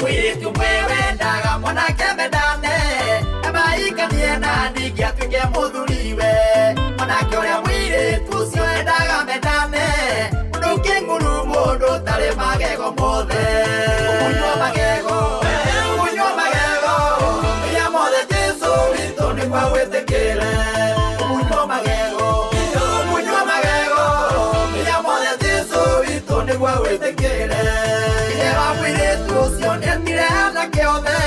mwitu mwewe ndaga mwanake medane emaikanie na nigi atuike muthuriwe mwanake uria mwitu ucio endaga medane mundu kinguru mundu tari magego mothe umunywa magego ya mothe Jesu witũ nĩguo wĩtĩkĩre umunywa magego ya mothe Jesu witũ nĩguo wĩtĩkĩre wa mwĩrĩtu ũcio nĩetire anake othe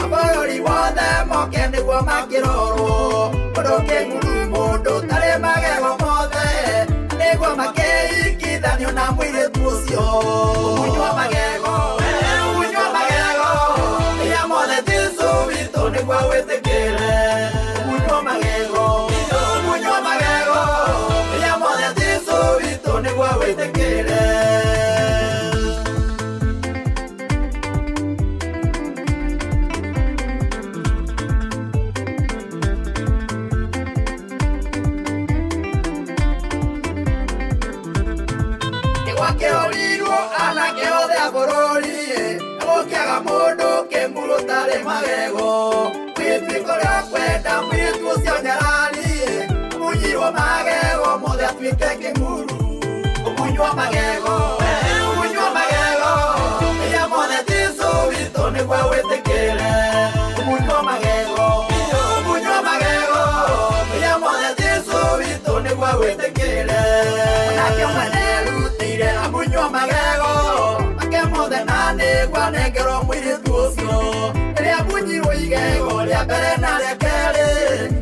mabũrũri wothe moke nĩguo makĩrorwo mũndũ kĩng'uru mũndũ tarĩ magego mothe nĩguo makĩringithanio na mwĩrĩtu ũcio umunywa magego ya mothe Jesu witũ nĩguo wĩtĩkĩre umunywa magego ya mothe Jesu witũ nĩguo wĩtĩkĩre. Anake othe a bũrũri gũkĩaga mũndũ kĩnguru tarĩ magego gwĩtuĩka ũrĩa kwenda mwĩrĩtu ũcio nyarari mũnyirwo magego mothe atuĩke kĩnguru ũmunywo magego ya mothe Jesu witũ nĩguo wĩtĩkĩre ũmunywo magego ya mothe Jesu witũ nĩguo wĩtĩkĩre nake mwanerutĩire amunywo magego mothe na nĩguo anengerwo mwĩrĩtu ũcio rĩrĩa munyirwo igego rĩa mbere na rĩa kerĩ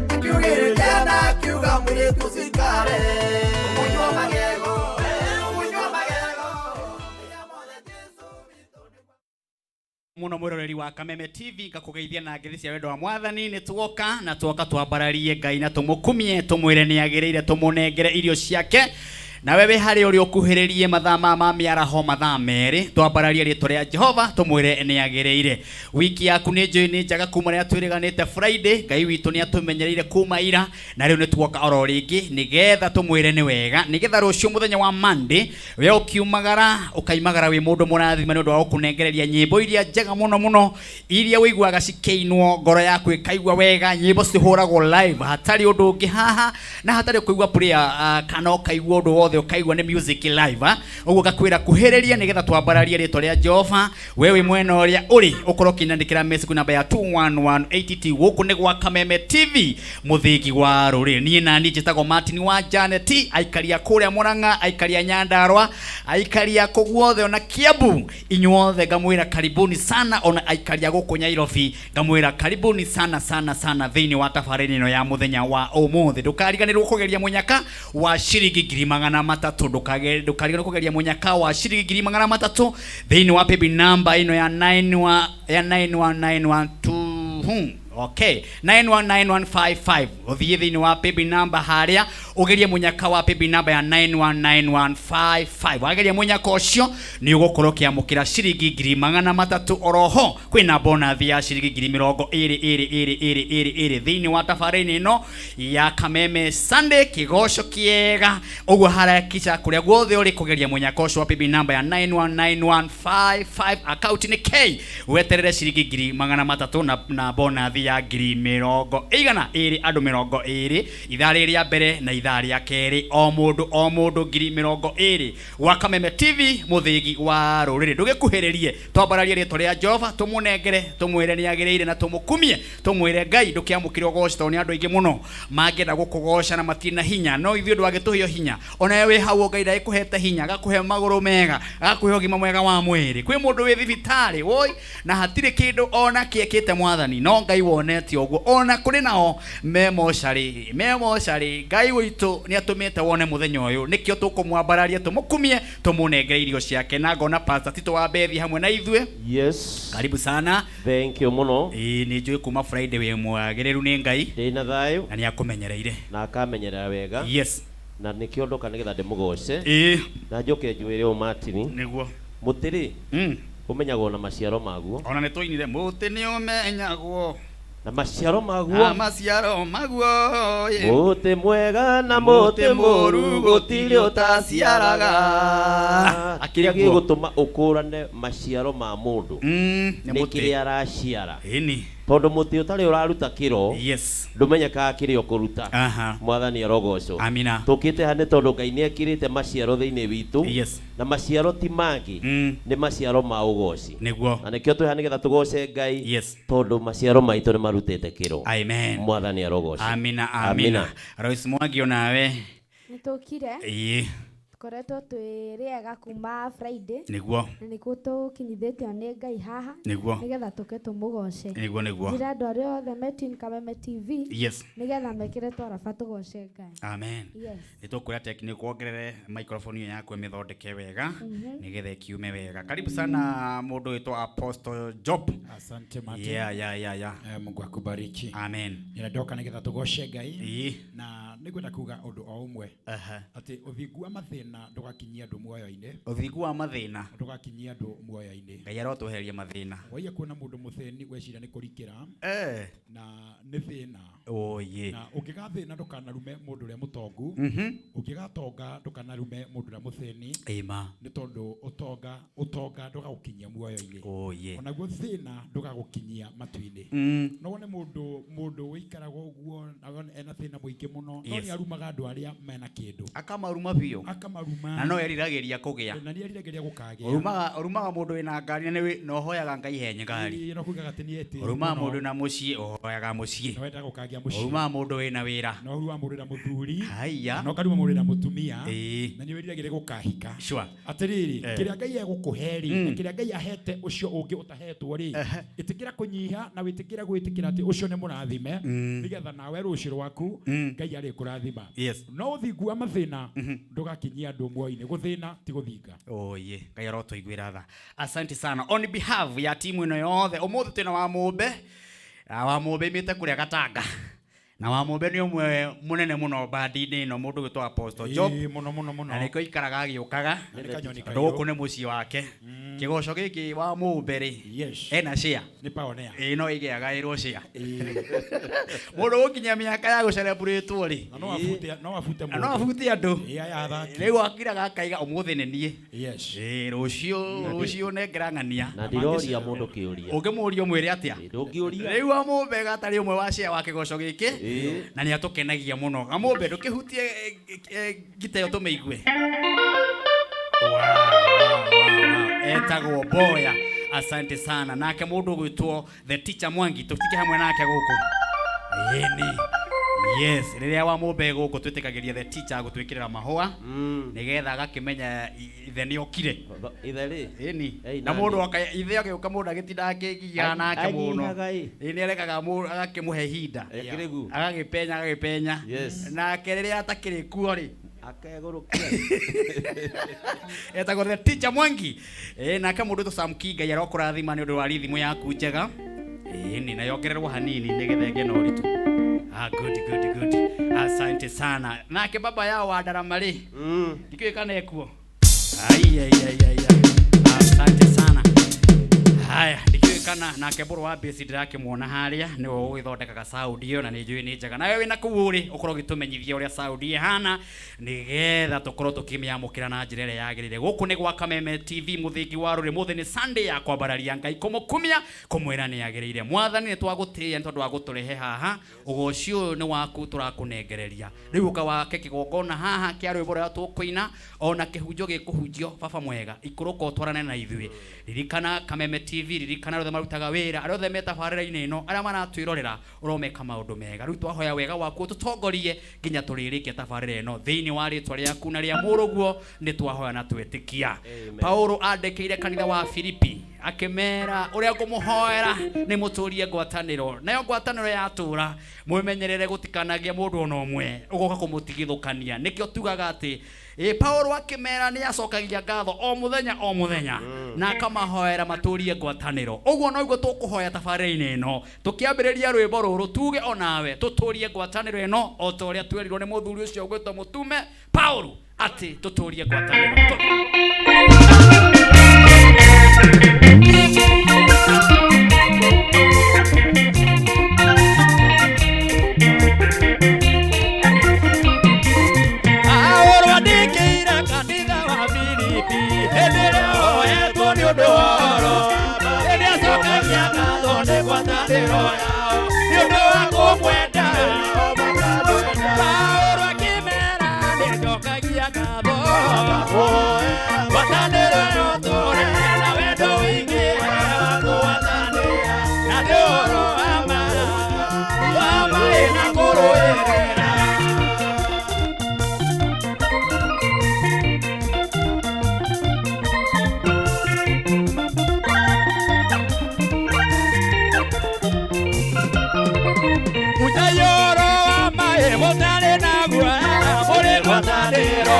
akiugĩrĩria na akiuga mwĩrĩtu ũcio ikare umunywo magego muno mwiroreri wa Kameme TV ngakugeithia na ngeithi cia wendo wa mwathani ni tuoka na tuoka twambararie Ngai na tumukumie tumwire ni agirire tumunengere irio ciake na wewe hari uri okuhiririe mathama ma miaraho mathaa meri twambararie ritwa ria Jehova tumwire ni agireire wiki yaku ni njui ni njaga kuma ria twiriganite Friday Ngai witu ni atumenyereire kuma ira na riu ni tuoka oro ringi nigetha tumwire ni wega nigetha rucio muthenya wa Monday we ukiumagara ukaimagara wi mundu murathima ni undu wa kunengereria nyimbo iria njega muno iria wiguaga cikeinwo ngoro yaku ikaigwa wega nyimbo cihuragwo live hatari undu ungi haha na hatari kuigwa prayer kana ukaigwa undu wothe ukaigwa ni music live uguo gakwira kuhiriria nigetha twambararie ritwa ria Jehova wewe mwena uria uri ukorwo kinandikira message namba ya 21180 guku ni gwa Kameme TV muthingi wa ruriri nie na ni njitagwo Martin wa Janet aikaria kuria Murang'a aikaria Nyandarua aikaria kuguothe ona Kiambu inyuothe ngamwira karibuni sana ona aikaria guku Nairobi ngamwira karibuni sana thiini wa tafarini no ya muthenya wa umuthi ndukariganirwo kugeria munyaka wa shiringi 300 ndukariganirwo kugeria munyaka wa shiringi 300 thiini wa paybill number ino ya 91912 okay 919155 uthie thiini wa paybill number haria ugerie munyaka wa paybill number ya 919155 wageria munyaka ucio ni ugukorwo kiamukira shiringi 300 oroho kwina bonus ya shiringi 20 thiini wa tafarini no ya Kameme Sunday kigosho kiega uguo harakisha kuria guothe uri kugeria munyaka ucio wa paybill number ya 919155 account ni K weterere shiringi 300 na bonus ya 20 andu 20 ithari ria mbere na ithari ya keri o mundu 20 wa Kameme TV muthingi wa ruriri ndugikuhiririe twambararie ritwa ria Jehova tumunengere tumwire ni agireire na tumukumie tumwire Ngai ndukiamukire ugoco ni andu aingi muno mangenda gukugoca na matina hinya no ithio ndwagituhio hinya ona wewe hau Ngai ndaikuhete hinya gakuhe maguru mega gakuhe ugima mwega wa mwiri kwi mundu wi thibitari woi na hatire kindu ona kiekite mwathani no Ngai wonete uguo ona kuri nao memoshari Ngai witu ni atumite wone muthenya uyu nikio tukumwambararia tumukumie tumunengere irio ciake na ngona pastor Tito wa Bethi hamwe na ithue. Yes, karibu sana. Thank you muno. Ni njui kuma Friday we mwagiriru ni Ngai ndina thayu na ni akumenyereire na akamenyerera wega. Yes, na nikio ndoka nigetha ndimugoce na njoke njuire o Martin niguo mutiri umenyagwo na maciaro maguo ona nitwinire muti ni umenyagwo na maciaro maguo muti mwega na muti muru gutiri utaciaraga akiria gigutuma ukurane maciaro ma mundu nikiri araciara tondu muti utari uraruta kiro ndumenyeka kiri ukuruta mwathani arogocwo amina tukite hane tondu Ngai ni ekirite maciaro thiini witu na maciaro ti mangi ni maciaro ma ugoci niguo na nikio twihane getha tugoce Ngai tondu maciaro maitu ni marutite kiro amen mwathani arogocwo amina amina Royce Mwangi onawe nitukire koretwo twiriega kuma Friday niguo nikuo tukinyithitio ni Ngai haha nigetha tuke tumugoce niguo njira andu aria othe metin Kameme TV nigetha mekire twaraba tugoce Ngai amen nitukwira tekniki kuongerere microphone yaku mithondeke wega nigetha kiume wega karibu sana mundu witwa Apostle Job asante mate Mungu akubariki amen ninadoka nigetha tugoce Ngai na nigwenda kuga undu o umwe ati uthingu wa mathina ndugakinyia andu muoyo-ini uthingu wa mathina ndugakinyia andu muoyo-ini Ngai arotuheria mathina waiya kuona mundu mutheni gwecira ni kurikira na ni thina na ukigathina ndukanarume mundu uria mutongu ukigatonga ndukanarume mundu uria mutheni ni tondu utonga ndugagukinyia muoyo-ini onaguo thina ndugagukinyia matu-ini no wone mundu wikaraga uguo ena thina muingi muno no ni arumaga andu aria mena kindu akamaruma biyo na no eriragiria kugia na ni eriragiria gukagia urumaga mundu wina ngari no hoyaga Ngai henye ngari no kugaga ati ni eti urumaga mundu na mucii hoyaga mucii no wenda gukagia mucii urumaga mundu wina wira no urumaga mundu na muthuri haya no karuma mundu na mutumia na ni eriragiria gukahika atiriri kiria Ngai egukuheri kiria Ngai ahete ucio ungi utahetwo ri itikira kunyiha na witikira gwitikira ati ucio ni murathime nigetha nawe rucio rwaku Ngai ari kurathima no uthingu wa mathina ndugakinyia andu muoyo-ini guthina ti guthinga Ngai arotuiguira tha asante sana on behalf ya timu ino yothe umuthi twina wa mumbe imite kuria Gatanga na wa mumbe ni umwe munene muno bandi-ini ino mundu witwa Apostle Job muno na niko ikaraga agiukaga nduku ni mucii wake kigoco giki wa mumbe ri ena share ni paonea no igeaga irwo share mundu gukinya miaka ya gu celebrate ri no afute andu riu akiraga akaiga umuthi ni nie rucio nengera ng'ania na ndiroria mundu kiuria ungimuria mwire atia riu wa mumbe gatari umwe wa share wa kigoco giki na ni atukenagia muno amombe ndukihutie giteo tumeigue etagwo Boya asante sana nake mundu gwitwo the teacher Mwangi tutike hamwe nake guku yes riria wa mumbe guku twitikagiria the teacher gutwikirira mahua nigetha agakimenya ithe ni okire ithe ri na mundu ithe agiuka mundu agitinda akigiana nake muno ni arekaga mundu agakimuhe hinda agagipenya nake riria atakiri kuo ri akegurukia etagwo the teacher Mwangi nake mundu to Sam Kinga yaro kurathima ni undu wa rithimu yaku njega ni na yongererwo hanini nigetha ngeno ritu good asante sana nake baba yao wa Daramari ndikiwekana ekuo asante sana haya ndikiwekana nake buru wa base ndirake muona haria niwe ugithondekaga Saudi iyo na nijui ni njega nawe wina kuuri ukorwo gitumenyithia uria Saudi hana nigetha tukorwo tukimiamukira na njira ire yagirire guku ni gwa Kameme TV muthingi wa ruri muthi ni Sunday ya kwambararia Ngai kumukumia kumwira ni yagirire mwathani ni twagutia ni tondu wa guturehe haha ugocio ni waku turakunengereria riu uka wake kigongona haha kia rwimbo ria tukuina ona kihunjo gikuhunjio baba mwega ikuruka utwarane na ithui ririkana Kameme TV ririkana rothe marutaga wira arothe metabarira-ini ino aria maratwirorera uromeka maundu mega riu twahoya wega waku tutongorie nginya turirike tabarira ino thiini wa ritwa riaku na ria muruguo ni twahoya na twetikia Paulo andikire kanitha wa Filipi akimera uria ngumuhoera ni muturie ngwataniro nayo ngwataniro yatura mwimenyerere gutikanagia mundu ono umwe ugoka kumutigithukania nikio tugaga ati Paulo akimera ni acokagia ngatho o muthenya na kamahoera maturie ngwataniro uguo no iguo tukuhoya tabarira-ini ino tukiambiriria rwimbo ruru tuge onawe tuturie ngwataniro ino o ta uria twerirwo ni muthuri ucio gwitwo mutume Paulo ati tuturie ngwataniro yodoro Elia sokagia ngatho nĩ ngwatanĩro yao nĩ ũndũ wa kũmwenda Paulo akĩmera nĩnjokagia ngatho ngwatanĩro yotũũre na wendo wĩingĩhe wa kũgwatanĩra na nĩ ũhoro wa ma na kũrũĩrĩra Mutane na guaya, mure ngwatanĩro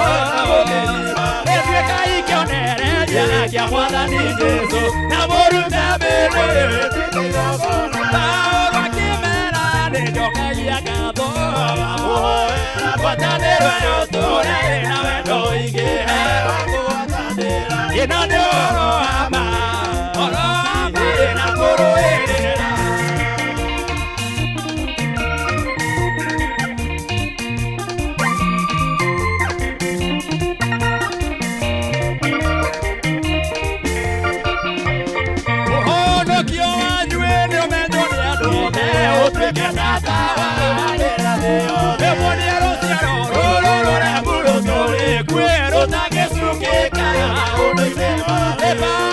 Ethuĩka ikĩonereria kĩa Mwathani Jesũ na mũruta mbere Paulo akĩmera nĩnjokagia ngatho ngwatanĩro yotũũre na wendo wĩingĩhe wa kũgwatanĩra ĩno nĩ ũhoro wa ma na kũrũĩrĩra Eba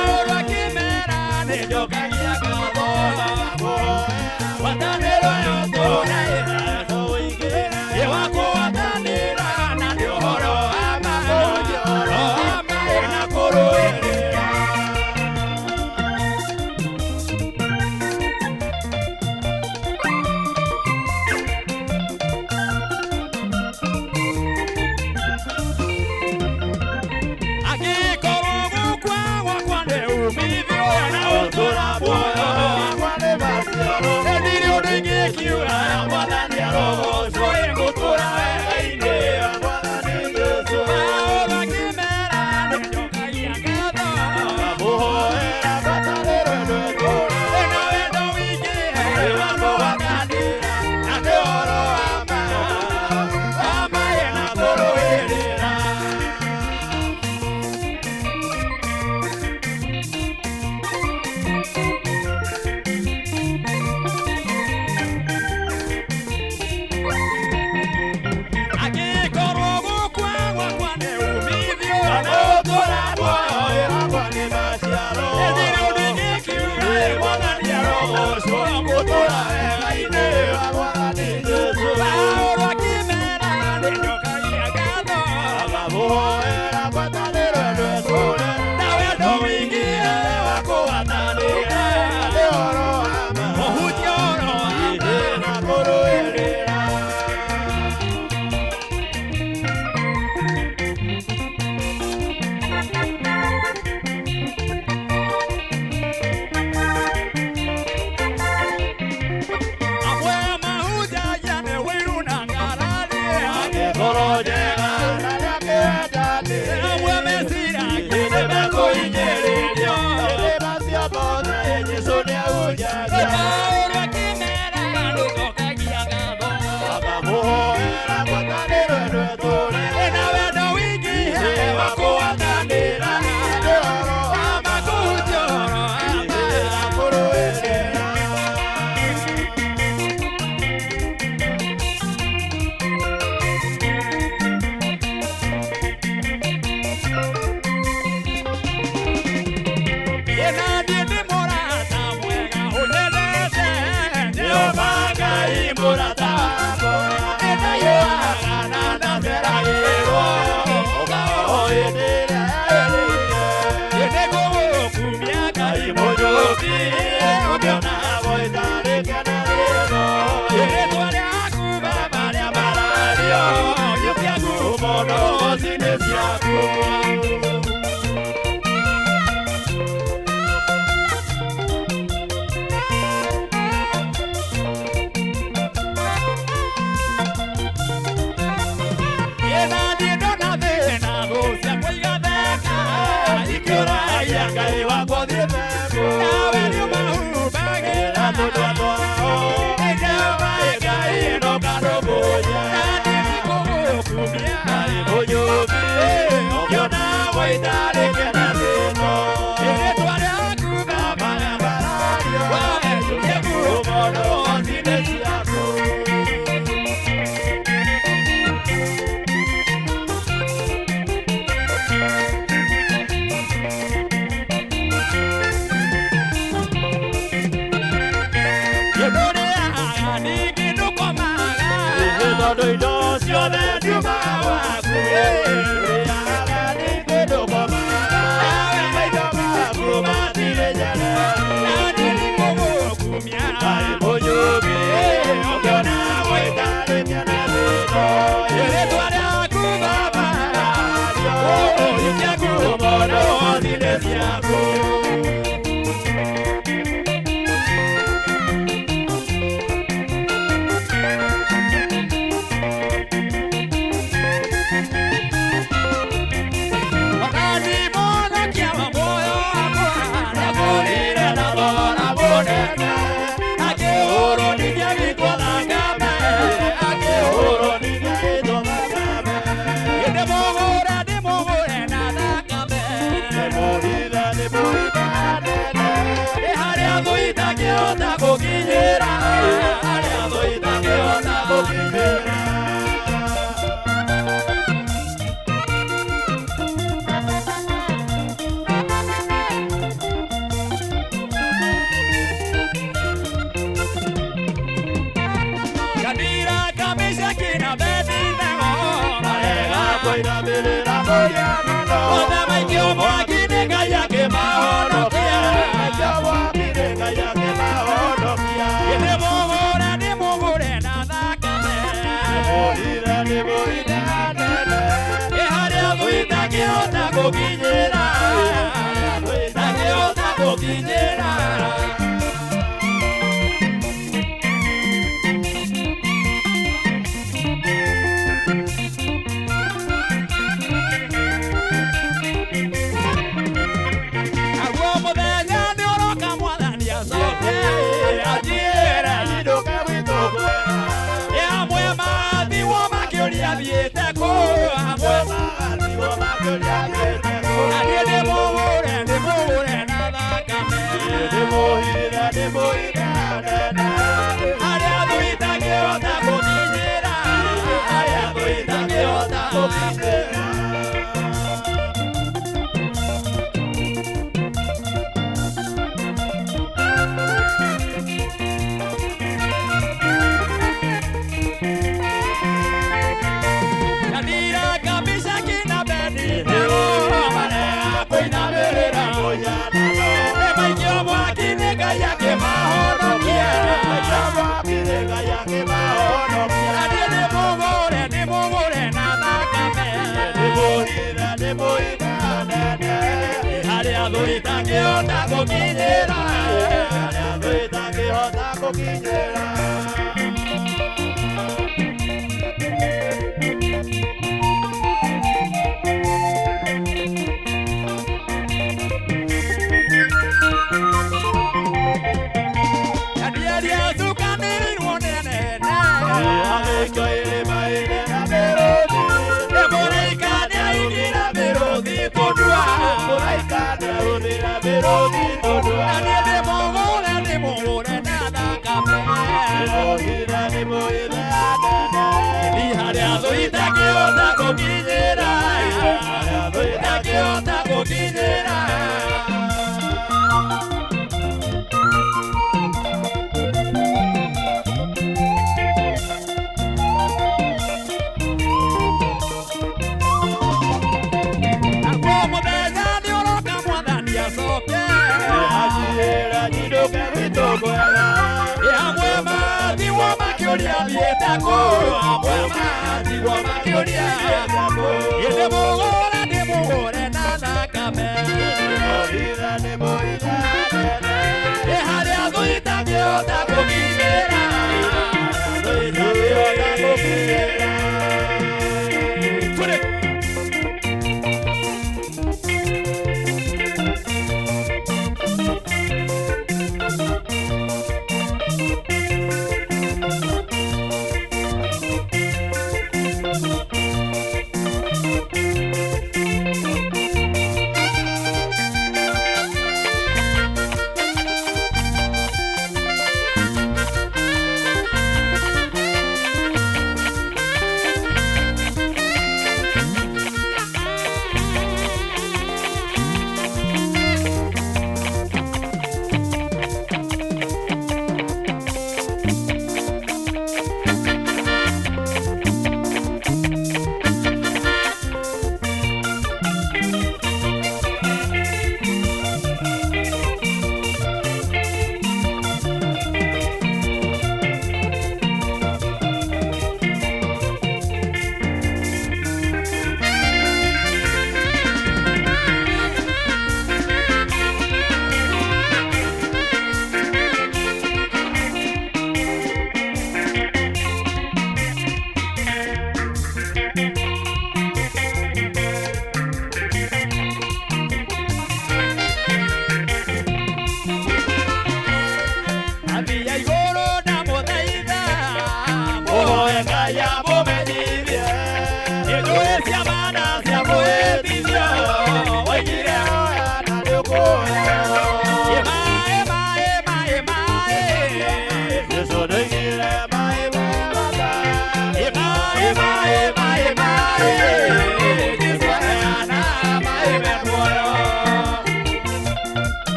gukinyira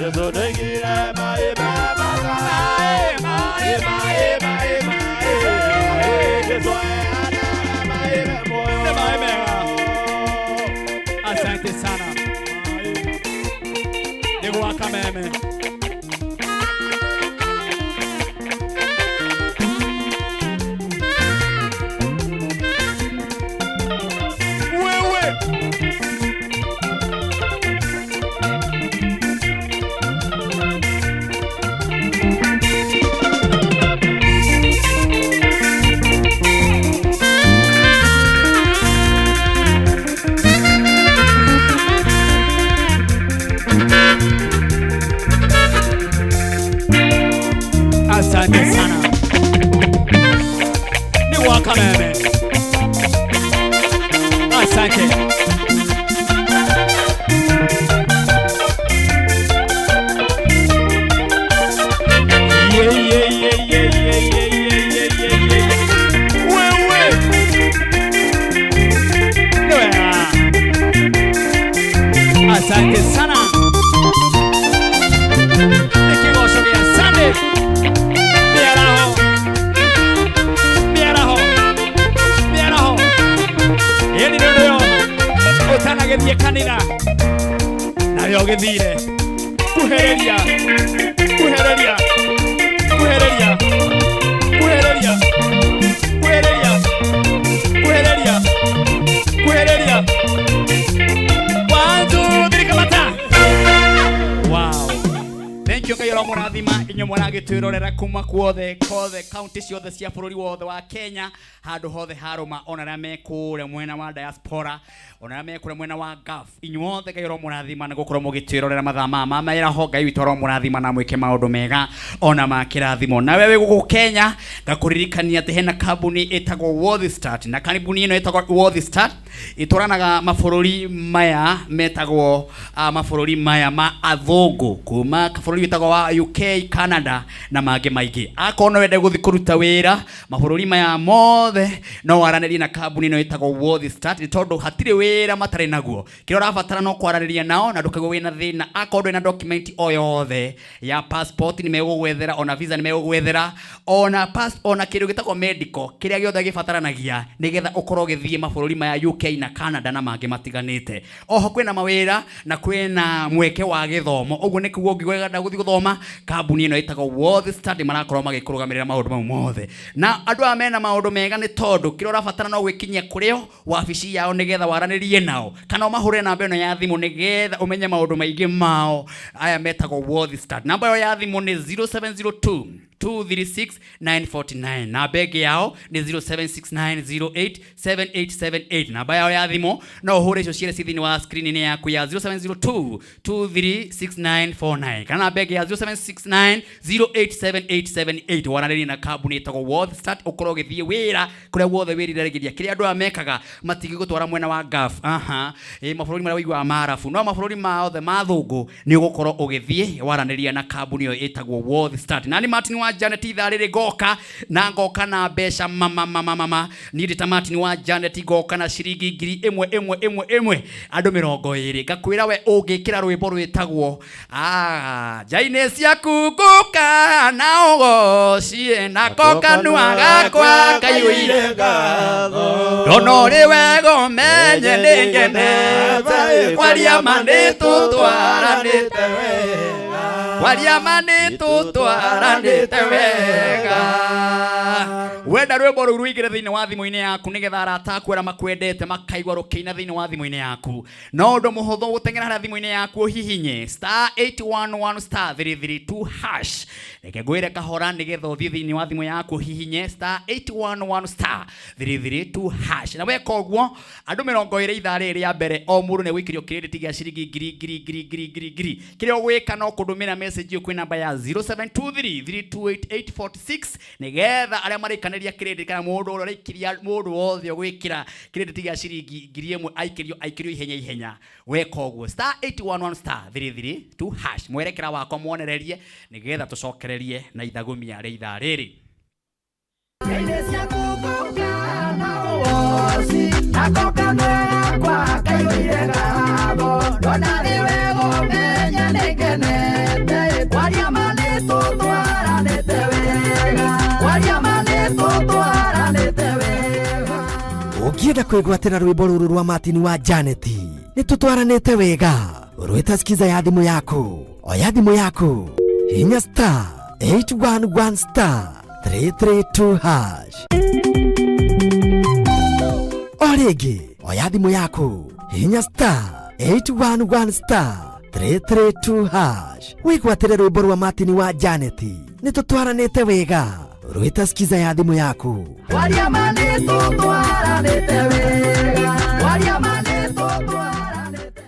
Yesu nengire maime magana Yesu ana maime moyo maime. Asante sana. Niko wakameme. Asante sana. Ni wakameme. Asante. Wewe. Asante sana. Nikigosho vya Sunday. Utanagerie kanitha nayo githire kuhereria kuhereria kuhereria kuhereria kuhereria kuhereria kuhereria wanzu thirikamata. Wow, thank you kayo murathima inyo muragitwirorera kuma kuothe county ciothe cia bururi wothe wa Kenya handu hothe haruma onara mekure mwena wa diaspora onara mekure mwena wa Gulf inyuothe kayo murathima na gukorwo mugitwirorera mathama mamaira ho Ngai witoro murathima na mwike maundu mega ona makirathimo na wewe guku Kenya ngakuririkania ati hena kambuni itagwo Worthy Start na kambuni ino itagwo Worthy Start itoranaga mabururi maya metagwo mabururi maya ma athungu kuma bururi itagwo wa UK, Canada na mangĩ maingĩ. Akorwo wende guthi kuruta wira mabururi maya mothe no waranĩrie na kambuni ino itagwo Worthy Start tondu hatire wira matare naguo. Kile ũrabatara no kwaranĩria nao na ndũkagwe wina thĩna. Akorwo na document o yothe ya passport ni megũgwethera ona visa ni megũgwethera ona ona kĩndũ gĩtagwo medical kĩrĩa gĩothe gĩbataranagia nigetha ũkorwo gĩthie mabururi maya UK na Canada na mangĩ matiganĩte. Oho kwĩna mawĩra na kwĩna mweke wa gĩthomo. Ũguo nĩ kuo ũngĩgwenda gũthie gũthoma kambuni ino itagwo Worthy Start marakorwo magĩkũrũgamĩrĩra maũndũ mau mothe. Na andũ a mena maũndũ mega nĩ tondu kĩrĩa ũrabatara no gwĩkinyia kũrĩo wabici yao nigetha waranĩrie nao kana ũmahure namba ĩno ya thimũ nigetha ũmenye maũndũ maingĩ mao. Aya metagwo Worthy Start. Namba yao ya thimũ nĩ 0702 236 na begi yao ni 0769087878. Namba yao ya thimũ no ũhure icio ciere thĩinĩ wa screen yaku ya 0702 236 kana begi ya 0769087878. Waranĩrie na kambuni itagwo Worthy Start ũkorwo ũgĩthie wĩra kũrĩa wothe wĩriragĩria kĩrĩa andũ amekaga matigĩgũtwara mwena wa Gulf mabũrũri marĩa wĩigua marabu no mabũrũri mothe mathũngũ nĩ ũgũkorwo ũgĩthie waranĩria na kambuni ĩyo ĩtagwo Worthy Start. Na ni Martin wa Janet itharĩrĩ goka na ngoka na mbeca mama ni ndita Martin wa Janet goka na ciringi 1,111 andũ 20 ngakwĩra we ũngĩkĩra rwĩmbo rwĩtagwo njainĩ ciaku ngũka na ũgocie na ngoka nua gakwa kaiyũire ngatho ndona ũrĩ wega ũmenye nĩ ngenete kwaria ma nĩ tũtwaranĩte wega kwaria ma nĩ tũtwaranĩte wega. Wenda rwĩmbo rũu rũingĩre thĩinĩ wa thimũ-inĩ yaku nĩgetha arata aku arĩa makwendete makaigua rũkĩina thĩinĩ wa thimũ-inĩ yaku. No ũndũ mũhũthũ gũteng'era harĩa thimũ-inĩ yaku ũhihinye *811*332#. Reke ngwĩre kahora nĩgetha ũthiĩ thĩinĩ wa thimũ yaku ũhihinye *811*332#. Na weka ũguo andũ 20 ithaa rĩrĩ rĩa mbere o mũndũ nĩ gwĩkĩrio credit gĩa ciringi ngiri. Kĩrĩa ũgwĩka no kũndũmĩra message kwĩ namba ya 0723328846 nĩgetha arĩa marĩkanĩria credit kana mũndũ ũrĩa ũrĩkiria mũndũ wothe ũgwĩkĩra credit gĩa ciringi 1,000 aikĩrio ihenya. Weka ũguo *811*332#. Mwerekera wakwa muonererie nĩgetha tũcokererie na ithagumia rĩa ithaa rĩrĩ. Wenda kwigwatira rwimbo ruru rwa Martin wa Janet, nitutwaranite wega. Urwita skiza ya thimu yaku, oya thimu yaku, hinya star 811 star 332 hash. Origi, oya thimu yaku, hinya star 811 star 332 hash. Wigwatire rwimbo rwa Martin wa Janet, nitutwaranite wega. Urwita skiza ya thimu yaku. Waria maneto twaranite wega. Waria maneto twaranite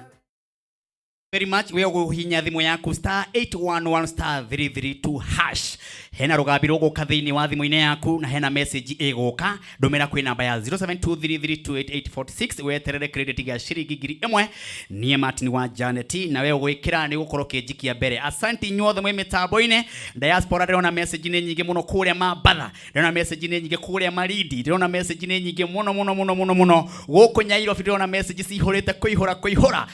very much. We go hinya thimu yaku star 811 star 332 hash. Hena rugabi rogo kathini wa thimu ine yaku na hena message egoka domera kwi namba ya 0723328846 weterere credit ga shiringi ngiri imwe nie Martin wa Janet na we gwikira ni gukorwo kinjikia mbere. Asante nyothe mwe mitambo-ine. Diaspora ndona message ni nyingi muno kuria Mabatha, ndona message ni nyingi kuria Malindi, ndona message ni nyingi muno guku Nairobi, ndona message cihurite kuihura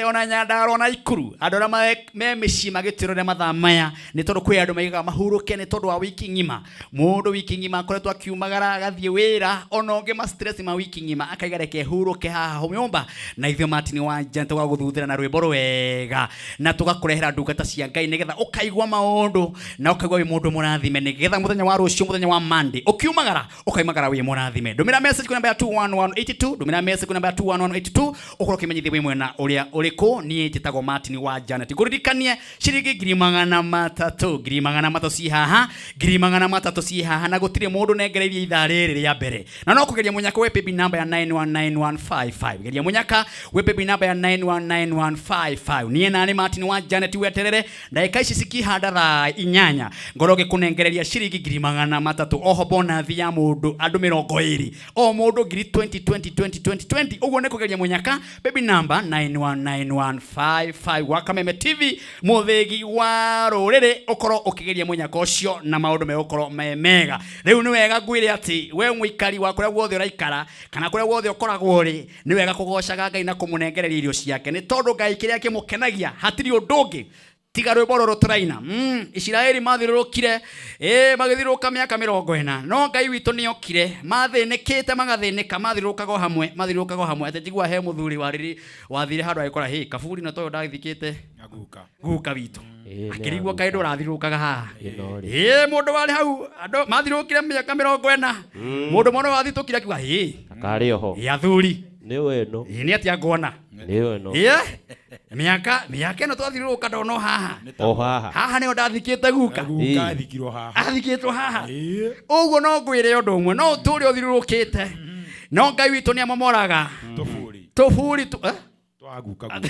ona Nyandarua na Ikuru andora me mishima gitirore mathaa maya ni tondu kwi andu maigaga mahuruke ni tondu wa wiki ngima. Mundu wiki ngima akoretwo akiumagara agathie wira ona ungi ma stress ma wiki ngima akaiga reke huruke haha humyumba na ithio Martin wa Janet wa guthuthira na rwimbo rwega na tugakurehera ndungata cia Ngai nigetha ukaigwa maundu na ukaigwa wi mundu murathime nigetha muthenya wa rucio muthenya wa Monday ukiumagara ukaimagara wi murathime. Ndumira message ku namba ya 21182, ndumira message ku namba ya 21182 ukoro kimenyithie wi mwena uria uriku nie njitagwo Martin wa Janet. Kuririkanie shiringi ngiri magana matatu ci haha, ngiri magana matatu ci haha na gutire mundu nengereirie ithaa riri ria mbere na no kugeria munyaka we pepi namba ya 919155 geria munyaka we pepi namba ya 919155 nie nani Martin wa Janet weterere ndagika ici cikihanda thaa 8 ngoroge kunengereria shiringi ngiri magana matatu oho bonus ya mundu andu 20 o mundu ngiri 2020 uguo ne kugeria munyaka pepi namba 919155 wa Kameme TV muthegi wa rurire ukoro ukigeria munyaka ucio na maundu me ukoro mega. Riu ni wega ngwire ati we mwikari wa kuria guothe uraikara kana kuria guothe ukoragwo ri ni wega kugocaga Ngai na kumunengereria irio ciake ni tondu Ngai kiria kimukenagia hatiri undungi tiga rwimbo ruru turaina. Israeli mathirurukire magithiruka miaka 40 no Ngai witu ni okire mathinikite magathinika mathirukago hamwe ati jigwa he muthuri wathire handu agikora he kaburi na toyo ndathikite guka witu akirigwo Ngai ndurathirukaga haha mundu wari hau andu mathirukire miaka 40 mundu mono wathitukire akiuga he akari oho athuri ni weno ni atia ngona ni weno miaka no twathiruka ndono haha haha ni ndathikite guka athikirwo haha athikitwo haha uguo no ngwire undu umwe no turi uthirukite no Ngai witu ni amomoraga tufuri twaguka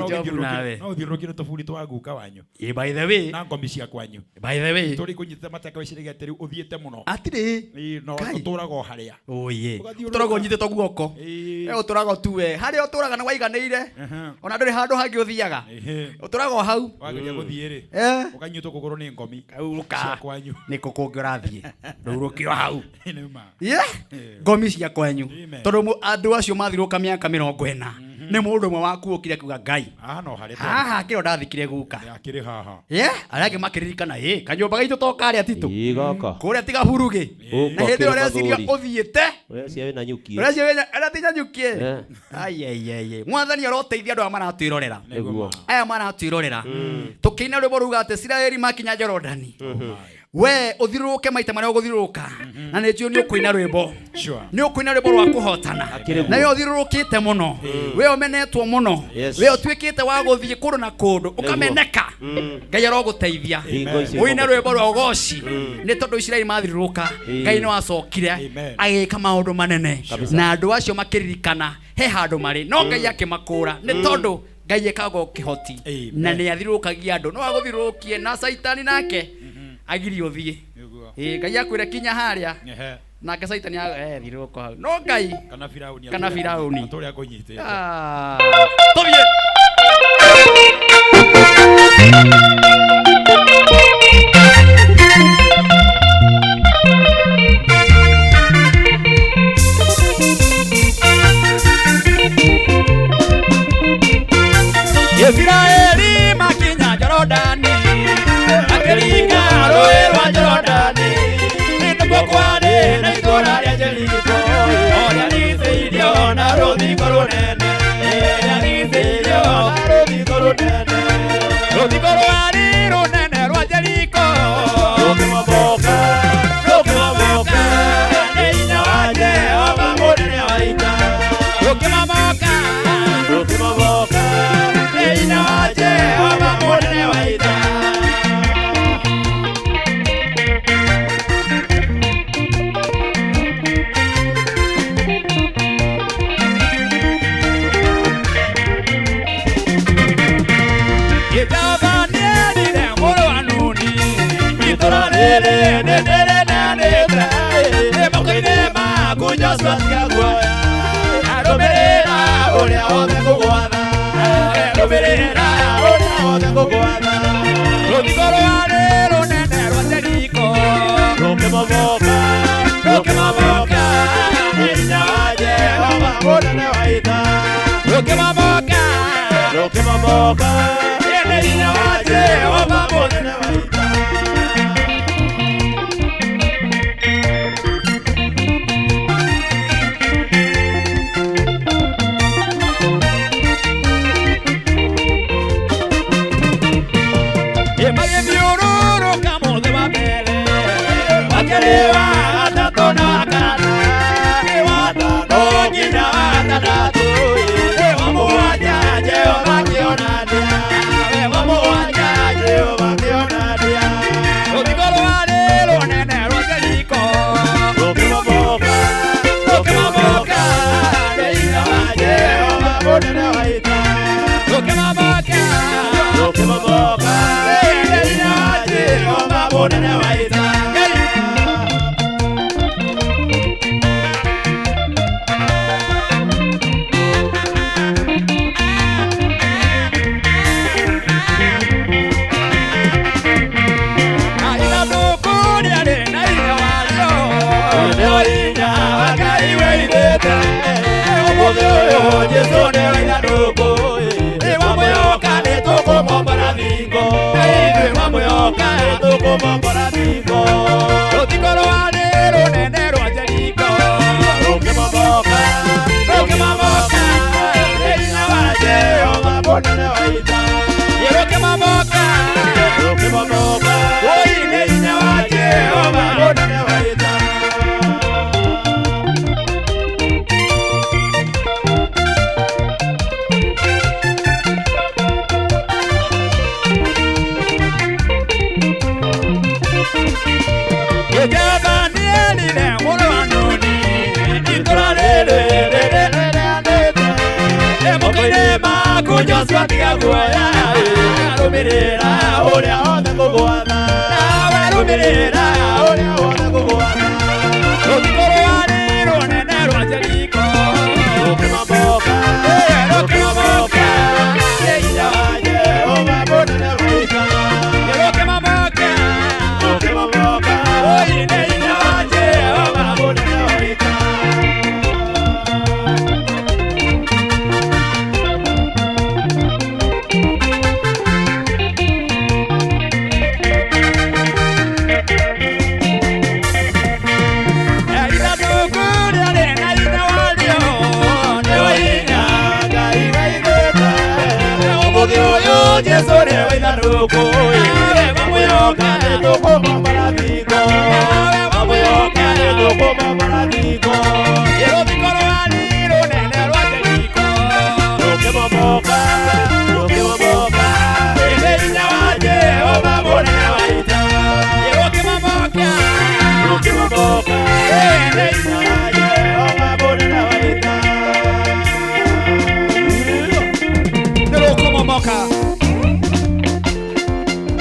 jobu nawe no thirukire tufuri twaguka wanyu by the way na ngomi cia kwanyu by the way turi kunyita mateka wicirige atiri uthiete muno atiri no turago haria turago nyitete guoko uturago tuwe haria uturaga na waiganeire ona nduri handu hangi uthiaga uturago hau wageria guthie ri ukanyitwo kuguru ni ngomi cia kwanyu niko kungi urathie ndurukio hau ngomi cia kwanyu tondu andu acio mathiruka miaka 40 ni mundu mwe wakuukire kuga Ngai haha kiro ndathikire guka akiri haha arage makiririkana kanyumba gaitu tokari atitu igaka kuria tiga huruge na hindi ore ciria uthiete ore cia wina nyukie ore cia wina tiga nyukie ai mwathani aroteithia andu amana twirorera niguo aya mana twirorera tukina rwimbo ruga ati Israeli makinya Jorodani we uthiruke maita maria uguthiruka na ni njio ni ukuina rwimbo ni ukuina rwimbo rwa kuhotana na yo thirurukite muno we omenetwo muno we otwikite wa guthie kundu na kundu ukameneka Ngai aroguteithia uina rwimbo rwa ugoci ni tondu Israeli mathiruka Ngai ni wacokire agika maundu manene na andu acio makiririkana he handu mari no Ngai akimakura ni tondu Ngai ekago kihoti na ni athirukagia andu no aguthirukie na Saitani nake agiri uthie Ngai akwire kinya haria nake Saitani thiruko hau no Ngai kana Firauni turi akunyite tobie Israeli makinya Jorodani akirika rwe rwa Jorodani ndio kwani rũthingo rũnene rĩagithĩirio na rũthingo rũnene rũthingo rwarĩ rũnene rwa Jeriko rũkĩmomoka nĩ hinya wa Jehova mũnene wa ita rũkĩmomoka nĩ hinya wa Jehova mũnene wa ita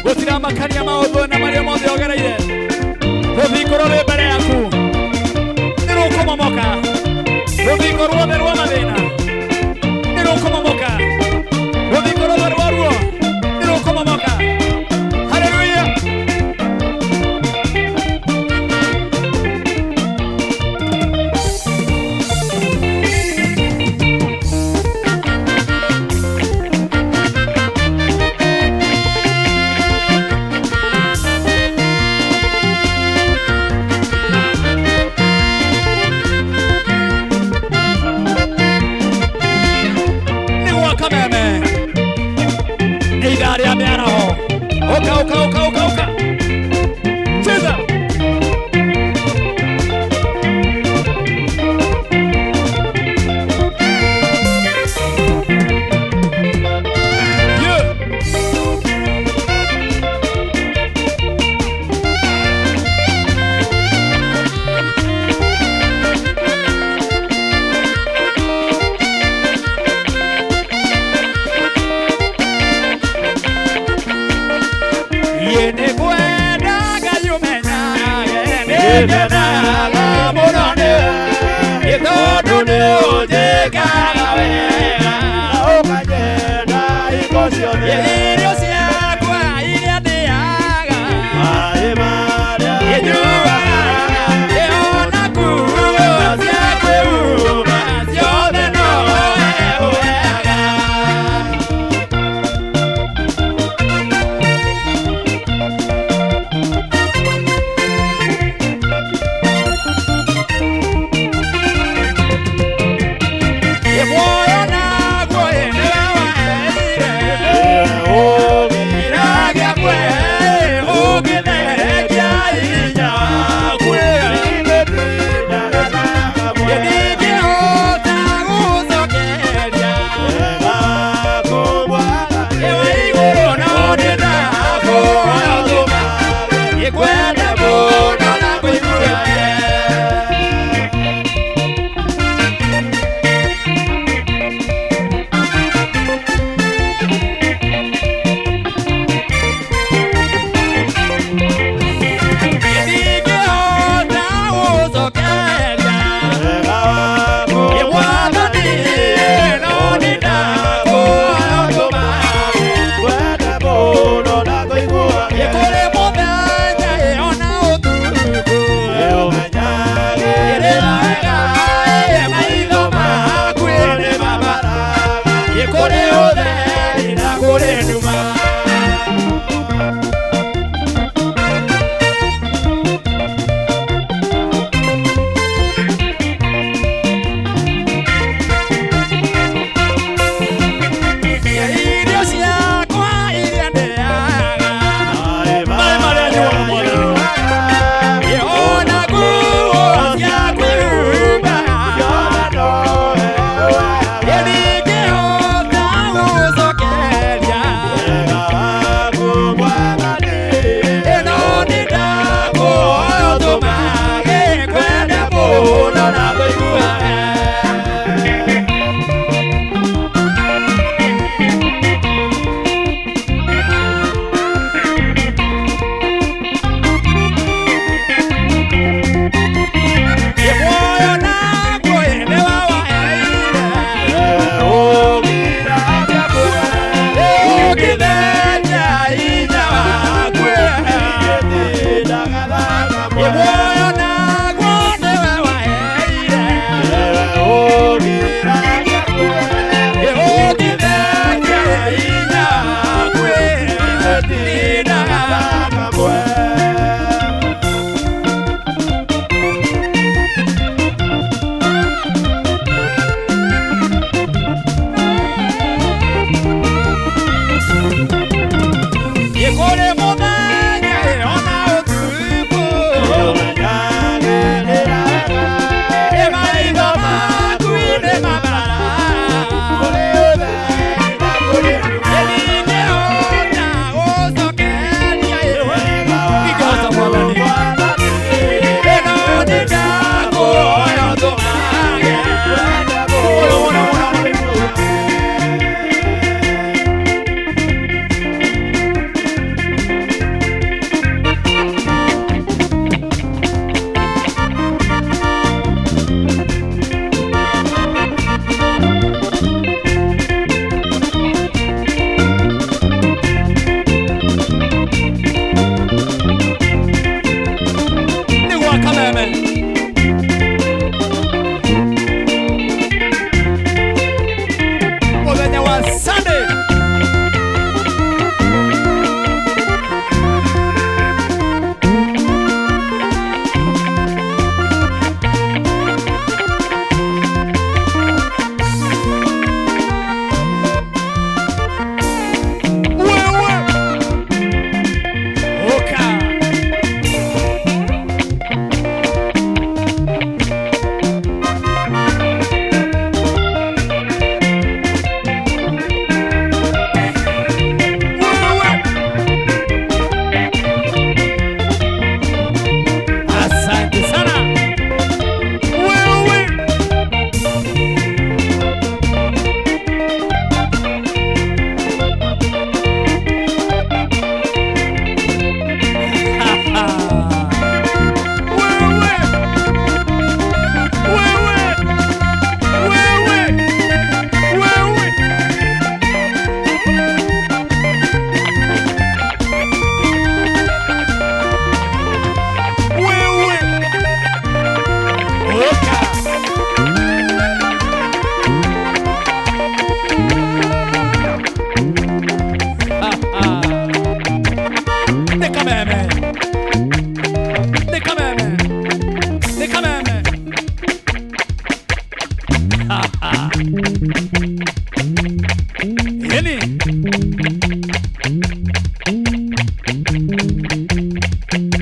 Gutira makania maundu na maria mothe ogera gari ya miaraho. Oka. Cheza. Yene kwenda gayumenya yene na morone itodo ne ojekaga wega Okagenda ikosio irio ciakwa iria ndĩaga ĩnjuaga ndĩona kuo cia kwĩhumba ciothe no wega.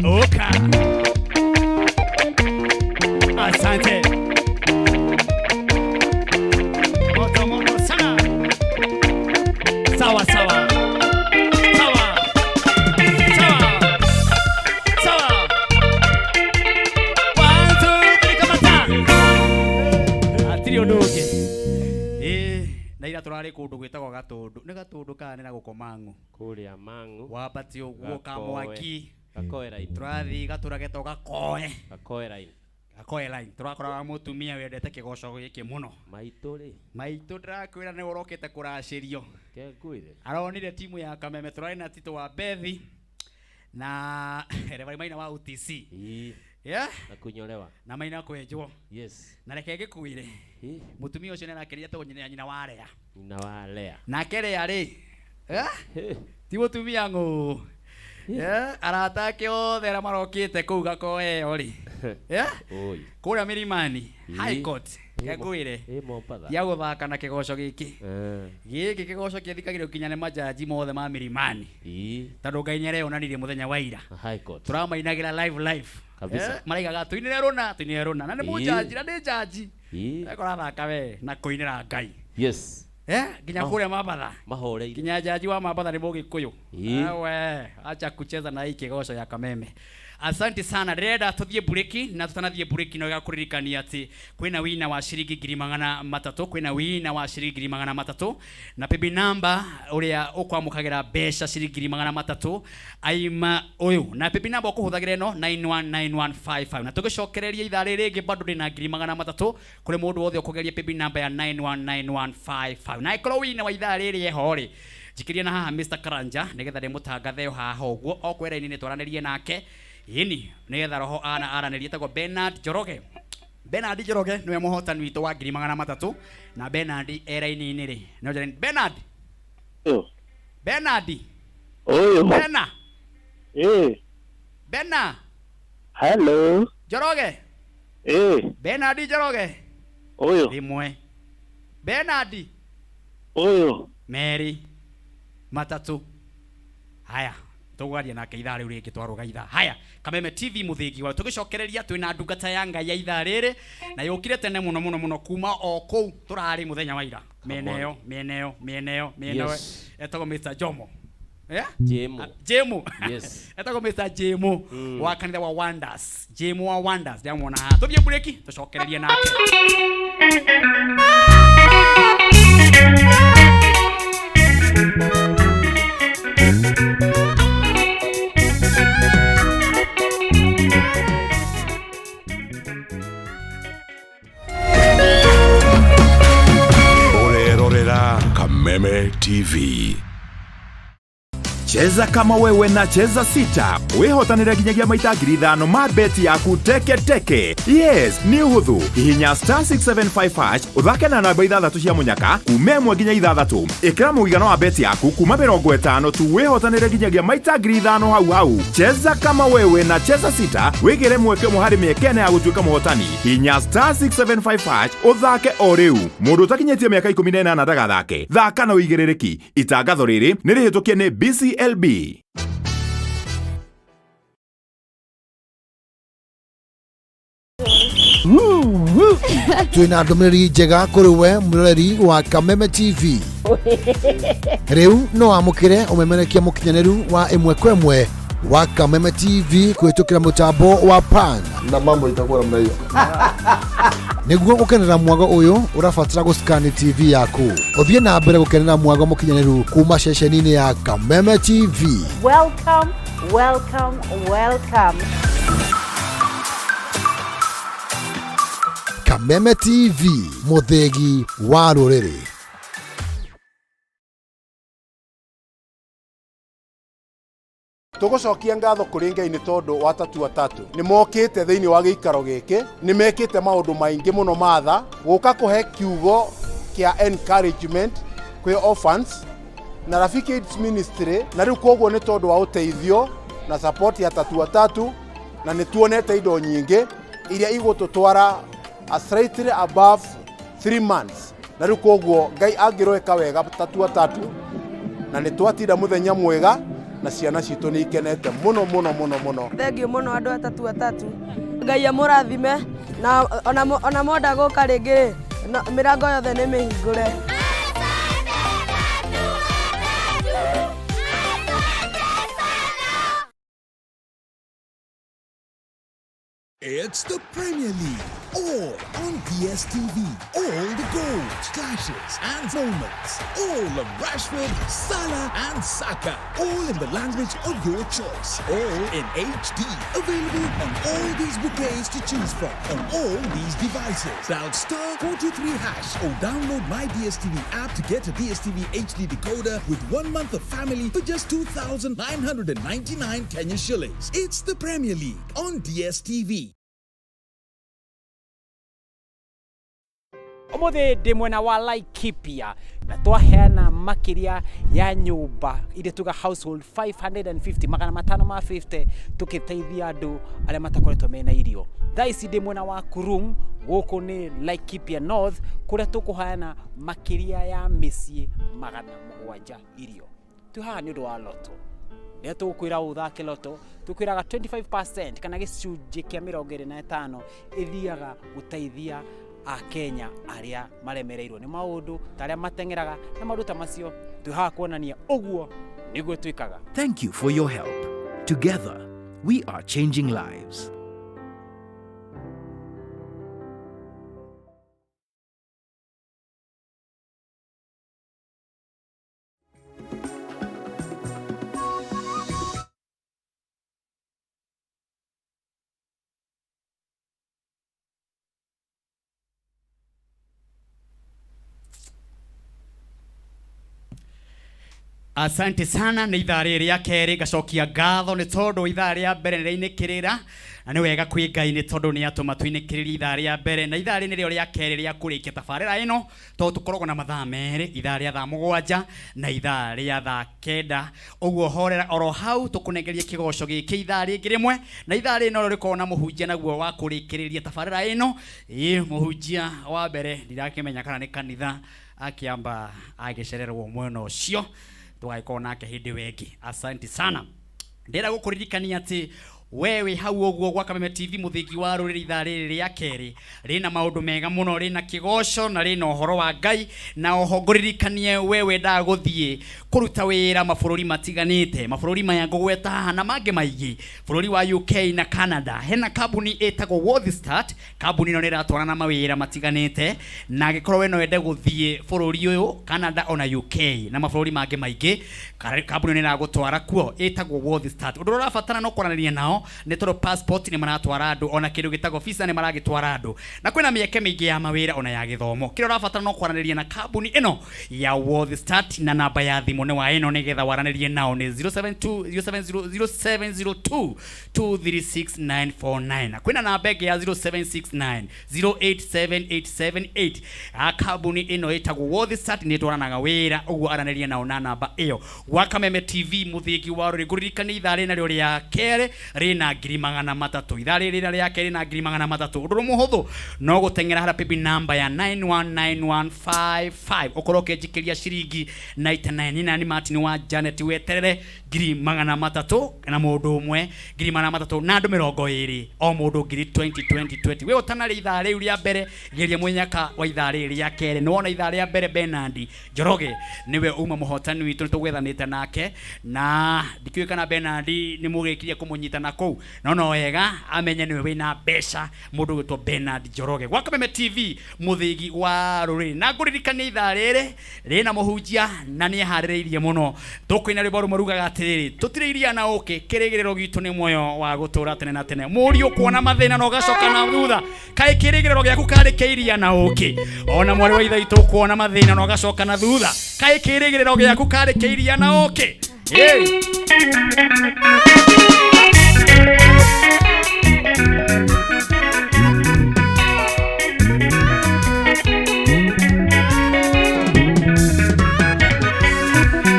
Oka. Asante. Moto moto sana. Sawa sawa. Sawa. Sawa. Sawa. 1 2 3 kamata. Atiri ondoke. Na ira turari kundu gwitagwo gatundu. Ni gatundu kana na gukomangu. Kuria mangu. Wapati uguo kamwaki. Gakoera ine. Turathi gaturage to gakoe. Gakoera ine. Gakoe line. Turakora mutumia wendete kigoco giki muno. Maituri. Maitu ndirakwira ni urokete kuracirio. Ke kuire. Aronire timu ya Kameme turari na Tito wa Bethi na Reverend Maina wa UTC. Yeah? Na kunyolewa. Na Maina kwenjwo. Yes. Na reke gikuire. Mutumia ucio nena keria to nyina warea. Nyina warea. Na kere ari. Ti mutumia ngo. Yeah, arata ke othe ra marokite kuu gakoe ori. Yeah? Oi. Kuria Milimani, High Court. Kegwire. Mopada. Ya guthaka na kigoco giki. Giki kigoco kithikagire kinyane majaji mothe ma Milimani. Tondu Ngai nĩare onanirie muthenya wa ira. High Court. Turamainagira live. Kabisa. Maraigaga tuinire runa. Na nĩ mujaji na nĩ jaji. Ekora thaka we na kuinira Ngai. Yes. Ginya kuria Mabatha. Mahore. Ginya jaji wa Mabatha ni Mugikuyu. Ewe, acha kucheza na hii kigoco ya Kameme. Asante sana. Reda tuthie bureki na tutanathie bureki no gakuririkania ati kwina wina wa shiringi 300 kwina wina wa shiringi 300 na pebi namba uria ukwamukagira besha shiringi 300 aima uyu na pebi namba ukuhuthagira no 919155 na tugicokereria ithari ringi bado rina 300 kuri mundu wothe ukugeria pebi namba ya 919155 na ikoro wina wa ithari ri ehori jikiria na haha Mr Karanja nigetha ndimutangathe haha uguo okwera ni twaranirie nake ini nigetha roho aranĩrie tagwo Bernard Njoroge. Bernard Njoroge niwe muhotani witu wa 300 na Bernard era-ini ri no Bernard. Bernard. Bena. Bena. Hello. Njoroge. Bernard Njoroge. Rimwe. Bernard. Mary. Matatu. Haya. Tugwaria nake ithari uri gitwaruga itha. Haya, Kameme TV muthingi wa tugicokereria twina ndungata ya Ngai ya ithari ri na yukire tene muno kuma o kou turari muthenya wa ira. Mieneo. Etago Mr Jomo. Jemo. Yes. Etago Mr Jemo wa kanitha wa Wonders. Jemo wa Wonders. Ndiamwona ha. Tubie bureki tucokererie nake. Kameme TV. Cheza kama wewe na cheza sita. Wihotanire nginyagia maita 5,000 ma beti yaku teke. Yes, ni uhuthu. Hihinya *675# uthake na namba 6 cia munyaka kumemwe nginya 6. Ikira muigano wa beti yaku kuma 50 tu wihotanire nginyagia maita 5,000 hau. Cheza kama wewe na cheza sita. Wigire mweke muhari miekene ya gutuika muhotani. Hihinya *675# uthake o riu. Mundu utakinyetie miaka 18 ndagathake. Thaka na uigirereki. Itangatho riri ni rihitukie ni BCLB. Twina ndumiriri njega kuri we muroreri wa Kameme TV. Riu no amukire umemerekia mukinyaniru wa imwe kwa imwe wa Kameme TV kuhitukira mutambo wa pan na mambo itakuwa namna hiyo. Niguo gukenera mwago uyu urafatira guscan TV yaku. Uthie na mbere gukenera mwago mukinyaniru kuma ceceni-ini ya Kameme TV. Welcome. Kameme TV, muthegi wa ruriri. Tugucokia ngatho kuri Ngai ni tondu watatu ni mokite thiini wa giikaro giki ni mekite maundu maingi muno matha guka kuhe kiugo kia encouragement kwi orphans na Rafiki Aids Ministry na riu koguo ni tondu wa uteithio na support ya tatu na ni tuonete indo nyingi iria igututwara slightly above 3 months na riu koguo Ngai angiroweka wega tatu na nĩ twatinda mũthenya mwega na ciana citũ nĩ ikenete mũno mũno mũno mũno. Thengiũ mũno andũ atatu. Ngai amũrathime na ona monda gũka rĩngĩ mĩrango yothe nĩ mĩhingũre. It's the Premier League, all on DSTV. All the goals, clashes and moments. All of Rashford, Salah and Saka. All in the language of your choice. All in HD. Available on all these bouquets to choose from on all these devices. Dial *423# or download my DSTV app to get a DSTV HD decoder with 1 month of family for just 2,999 Kenya shillings. It's the Premier League on DSTV. Omothe ndi mwena wa Laikipia na twaheana makiria ya nyumba ile tuga household 550 magana 550 tukiteithia andu aria matakoretwo mena irio. Thaisi ndi mwena wa Kurum guku ni Laikipia North kuria tukuheana makiria ya micii magana 7 irio. Tuhaha ni undu wa loto. Nĩ tukwira uthake loto tukwiraga 25% kana gicunjĩ kia 25 ithiaga guteithia a Kenya aria maremereirwo ni maundu taria matengeraga na maundu ta macio tuha kuonania uguo niguo twikaga. Thank you for your help. Together we are changing lives. Asante sana nĩ ithaa rĩrĩa kerĩ gacokia ngatho nĩ tondũ ithaa rĩa mbere nĩ rĩinĩkĩrĩra na nĩ wega kwĩ Ngai nĩ tondũ nĩ atũma twinĩkĩrĩrie ithaa rĩa mbere na ithaa rĩrĩ nĩrĩo rĩa kerĩ rĩa kũrĩkia tabarĩra ĩno tondũ tũkoragwo na mathaa merĩ, ithaa rĩa thaa 7 na ithaa rĩa thaa 9. Ũguo horera oro hau tũkũnengerie kĩgoco gĩkĩ ithaa rĩngĩ rĩmwe na ithaa rĩrĩ no rĩkorwo na mũhunjia naguo wa kũrĩkĩrĩria tabarĩra ĩno. Mũhunjia wa mbere ndirakĩmenya kana nĩ kanitha akĩamba agĩcererwo mwena ũcio tũgaikorwo nake hĩndĩ wengi. Asante sana. Ndĩra gũkũririkania atĩ wewe hau ũguo gwa Kameme TV mũthiki wa rũrĩrĩ ithaa rĩrĩ rĩa kerĩ rĩna maũndũ mega mũno, rĩna kĩgoco na rĩna ũhoro wa Ngai na oho ngũririkanie wewe ndagũthiĩ kũruta wĩra mabũrũri matiganĩte. Mabũrũri maya ngũgweta haha na mangĩ maingĩ, bũrũri wa UK na Canada. Hena kambuni ĩtagwo WorldStart. Kambuni ĩno nĩ ĩratwarana mawĩra matiganĩte na angĩkorwo we no wende gũthiĩ bũrũri ũyũ Canada ona UK na mabũrũri mangĩ maingĩ, kambuni ĩno ĩragũtwara kuo ĩtagwo WorldStart. Ũndũ ũrĩa ũrabatara no kwaranĩria nao nĩ tondũ passport nĩ maratwara andũ, ona kĩndũ gĩtagwo visa nĩ maragĩtwara andũ, na kwĩna mĩeke mĩingĩ ya mawĩra ona ya gĩthomo. Kĩrĩa ũrabatara no kwaranĩria na kambuni ĩno ya WorldStart na namba ya thimũ nĩ wa ĩno nĩgetha waranĩrie nao nĩ 0702369449 na kwĩna namba ĩngĩ ya 0769087878. Kambuni ĩno ĩtagwo WorldStart nĩ ĩtwaranaga wĩra, ũguo aranĩrie nao na namba ĩyo. Gwa Kameme TV mũthiki wa rũrĩrĩ ngũririkania ithaa rĩrĩ narĩo rĩa kerĩ rĩna 300,000. Ithaa rĩrĩ rĩa kerĩ na 300,000. Ũndũ mũhũthũ no gũteng'era harĩa paybill number ya 919155 ũkorwo ũkĩnjikĩria ciringi 99 na ni Martin wa Janet weterere 300,000 na mũndũ ũmwe 300,000 na andũ 20 o mũndũ 2020. We ũtanarĩ ithaa rĩu rĩa mbere geria mũnyaka wa ithaa rĩrĩ rĩa kerĩ. Nĩ wona ithaa rĩa mbere Bernard Njoroge niwe uma mũhotani witũ nĩtũgwethanĩte nake na ndikĩũĩ kana Bernard nĩ mũgĩkirie kũmũnyita na kũu no wega amenye niwe wĩna mbeca mũndũ gwĩtwo Bernard Njoroge. Gwa Kameme TV mũthigi wa rũrĩrĩ na ngũririkania ithaa rĩrĩ rĩna mũhunjia na nĩ harĩrĩirie mũno. Tũkwĩna rwĩmbo rũmwe rugaga atĩrĩrĩ, tũtirĩiria na ũkĩ kĩrĩgĩrĩro gitũ nĩ muoyo wa gũtũra tene na tene. Mũriũ kuona mathĩna na ũgacoka na thutha, kaĩ kĩrĩgĩrĩro gĩaku karĩ kĩiria na ũkĩ? Ona mwarĩ wa ithe witũ kuona mathĩna na ũgacoka na thutha, kaĩ kĩrĩgĩrĩro gĩaku karĩ kĩiria na ũkĩ?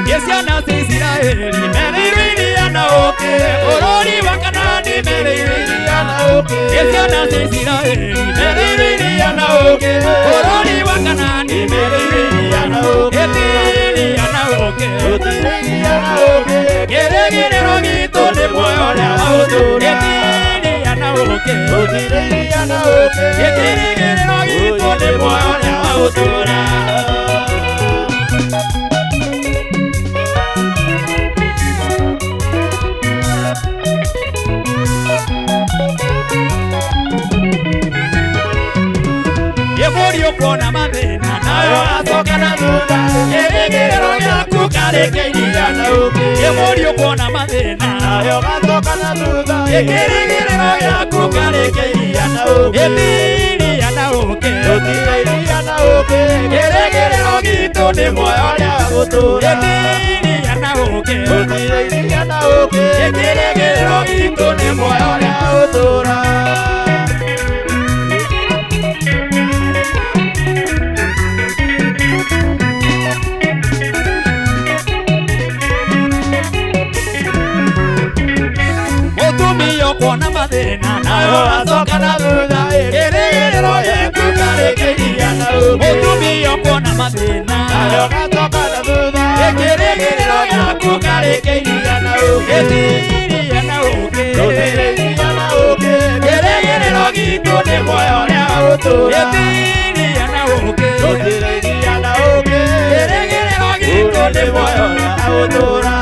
Yesiana Israeli mereiria na oke orori wakanani mereiria na oke. Yesiana Israeli mereiria na oke orori wakanani mereiria na oke. iria na ũkĩ gũtirĩ iria na ũkĩ kĩrĩgĩrĩro gitũ nĩ muoyo ũrĩa wa gũtũũra iria na ũkĩ gũtirĩ iria na ũkĩ kĩrĩgĩrĩro gitũ nĩ muoyo ũrĩa wa gũtũũra Yemorio kona mathina nayo acoka na thutha kĩrĩgĩrĩro gĩaku karĩkĩiria na ũkĩ Yemorio kona mathina nayo acoka na thutha kĩrĩgĩrĩro gĩaku karĩkĩiria na ũkĩ iria na ũkĩ gũtirĩ iria na ũkĩ kĩrĩgĩrĩro gitũ nĩ muoyo ũrĩa wa gũtũũra iria na ũkĩ gũtirĩ iria na ũkĩ kĩrĩgĩrĩro gitũ nĩ muoyo ũrĩa wa gũtũũra kuona mathina nayo acoka na thutha kĩrĩgĩrĩro gĩaku karĩkĩiria na ũkĩ mũtumia kuona mathina nayo acoka na thutha kĩrĩgĩrĩro gĩaku karĩkĩiria na ũkĩ iria na ũkĩ gũtirĩ iria na ũkĩ kĩrĩgĩrĩro gitũ nĩ muoyo ũrĩa wa gũtũũra iria na ũkĩ gũtirĩ iria na ũkĩ kĩrĩgĩrĩro gitũ nĩ muoyo ũrĩa wa gũtũũra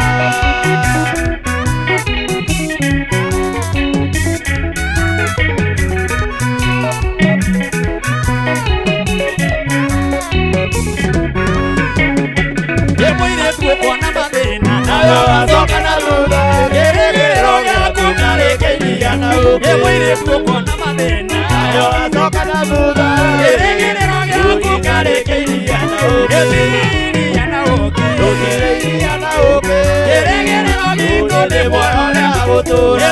kuona mathina nayo acoka na thutha kĩrĩgĩrĩro gĩaku karĩkĩiria na ũkĩ mũirĩtu kuona mathina nayo acoka na thutha kĩrĩgĩrĩro gĩaku karĩkĩiria na ũkĩ iria na ũkĩ gũtirĩ iria na ũkĩ kĩrĩgĩrĩro gitũ nĩ muoyo ũrĩa wa gũtũũra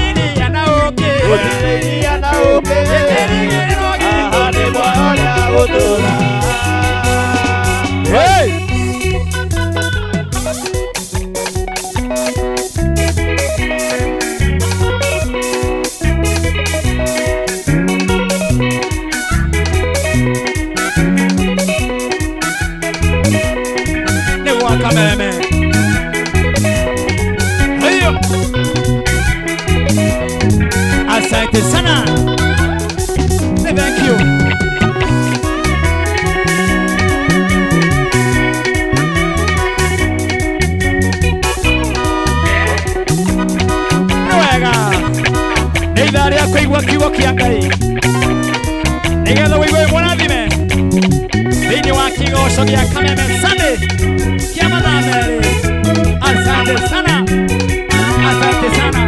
iria na ũkĩ gũtirĩ iria na ũkĩ kĩrĩgĩrĩro gitũ nĩ muoyo ũrĩa wa gũtũũra Kameme Heyo Asante sana Thank you Nwega Neithari ya kũigua kiugo kĩa Ngai Nĩgetha wĩigue mũrathime thĩinĩ wa kĩgoco gĩa Kameme Sunday kia mathaa merĩ asante sana asante sana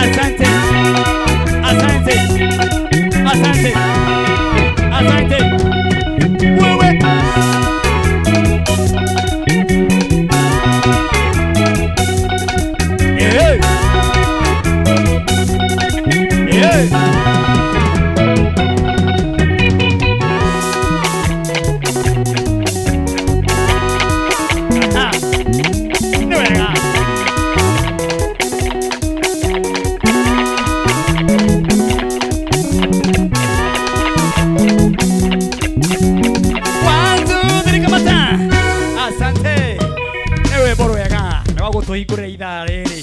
asante asante asante asante wewe tuhingũrĩre ithaa rĩrĩ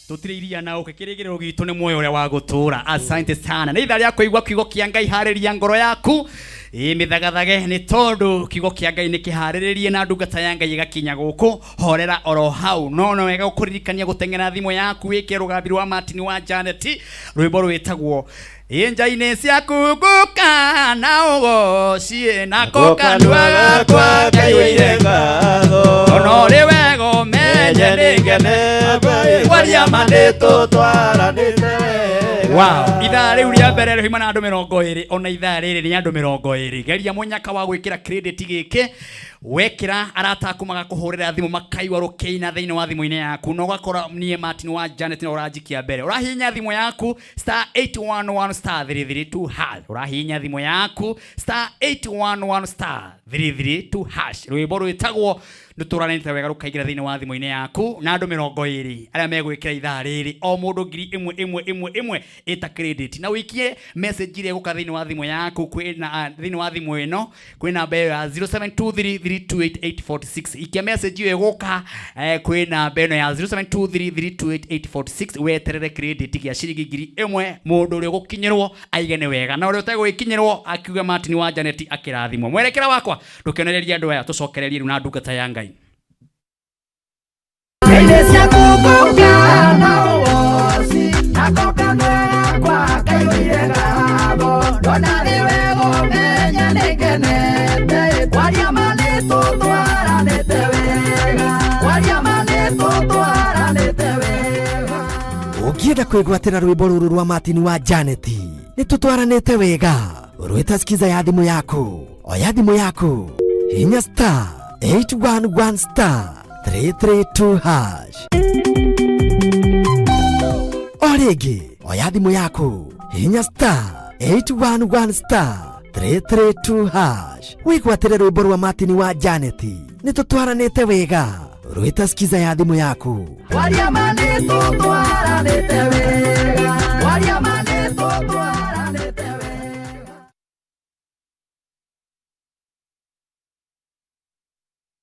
tũtirĩ iria na ũkĩ kĩrĩgĩrĩro gitũ nĩ muoyo ũrĩa wa gũtũũra asante sana nĩ ithaa rĩa kũigua kiugo kĩa Ngai harĩria ngoro yaku mĩthagathage nĩ tondũ kiugo kĩa Ngai nĩ kĩharĩrĩrie na ndungata ya Ngai ĩgakinya gũkũ horera oro hau no wega gũkũririkania gũteng'era thimũ yaku wĩke rũgambi rwa Martin wa Janet rwĩmbo rwĩtagwo Injaine ciaku nguka na ũgocie nako kanua gakwa Ngai wĩire ngatho ono rĩ wega ũmenye nĩ ngene waria mandĩtũ twaranĩte wega wow ithaa rĩu rĩa mbere rĩhima na andũ 20 ona ithaa rĩrĩ nĩ andũ 20 geria mũnyaka wa gwĩkĩra credit gĩkĩ wekĩra arata aku magakũhũrĩra thimũ makaigua rũkĩina thĩinĩ wa thimũ-inĩ yaku no gakora niĩ Martin wa Janet na ũranjikia mbere ũrahihinya thimũ yaku *811*332# ũrahihinya thimũ yaku *811*332# rwĩmbo rwĩtagwo nduturanite wega rukaingira thiini wa thimu-ini yaku na andu 20 aria megwikira ithaa riri o mundu 1,111 ita credit na wikie message ile guka thiini wa thimu yaku kwina thiini wa thimu ino kwina namba ya 0723328846 ikia message iyo guka kwina namba ino ya 0723328846 weterere credit ya ciringi 1,000 mundu uri gukinyirwo aigene wega na uri utegwikinyirwo akiuga Martin wa Janet akirathimwo mwerekera wakwa ndukionereria andu aya tucokererie na ndungata ya Ngai Iglesia kukuka na uosi nakoka nwera kwa kaiwire gabo donari wego menya negenete waria maneto twaranete wega waria maneto twaranete wega ukienda kwigwatira rwimbo ruru rwa Martin wa Janet nitutwaranite wega urwita skiza ya thimu yaku oya thimu yaku hinya star 811 star 332 hash origi oya thimu yaku hinya star 811 star 332 hash wigwatire rwimbo rwa Martin wa Janet nitutwaranite wega urwita skiza ya thimu yaku waria maneto twaranite wega waria maneto twaranite wega.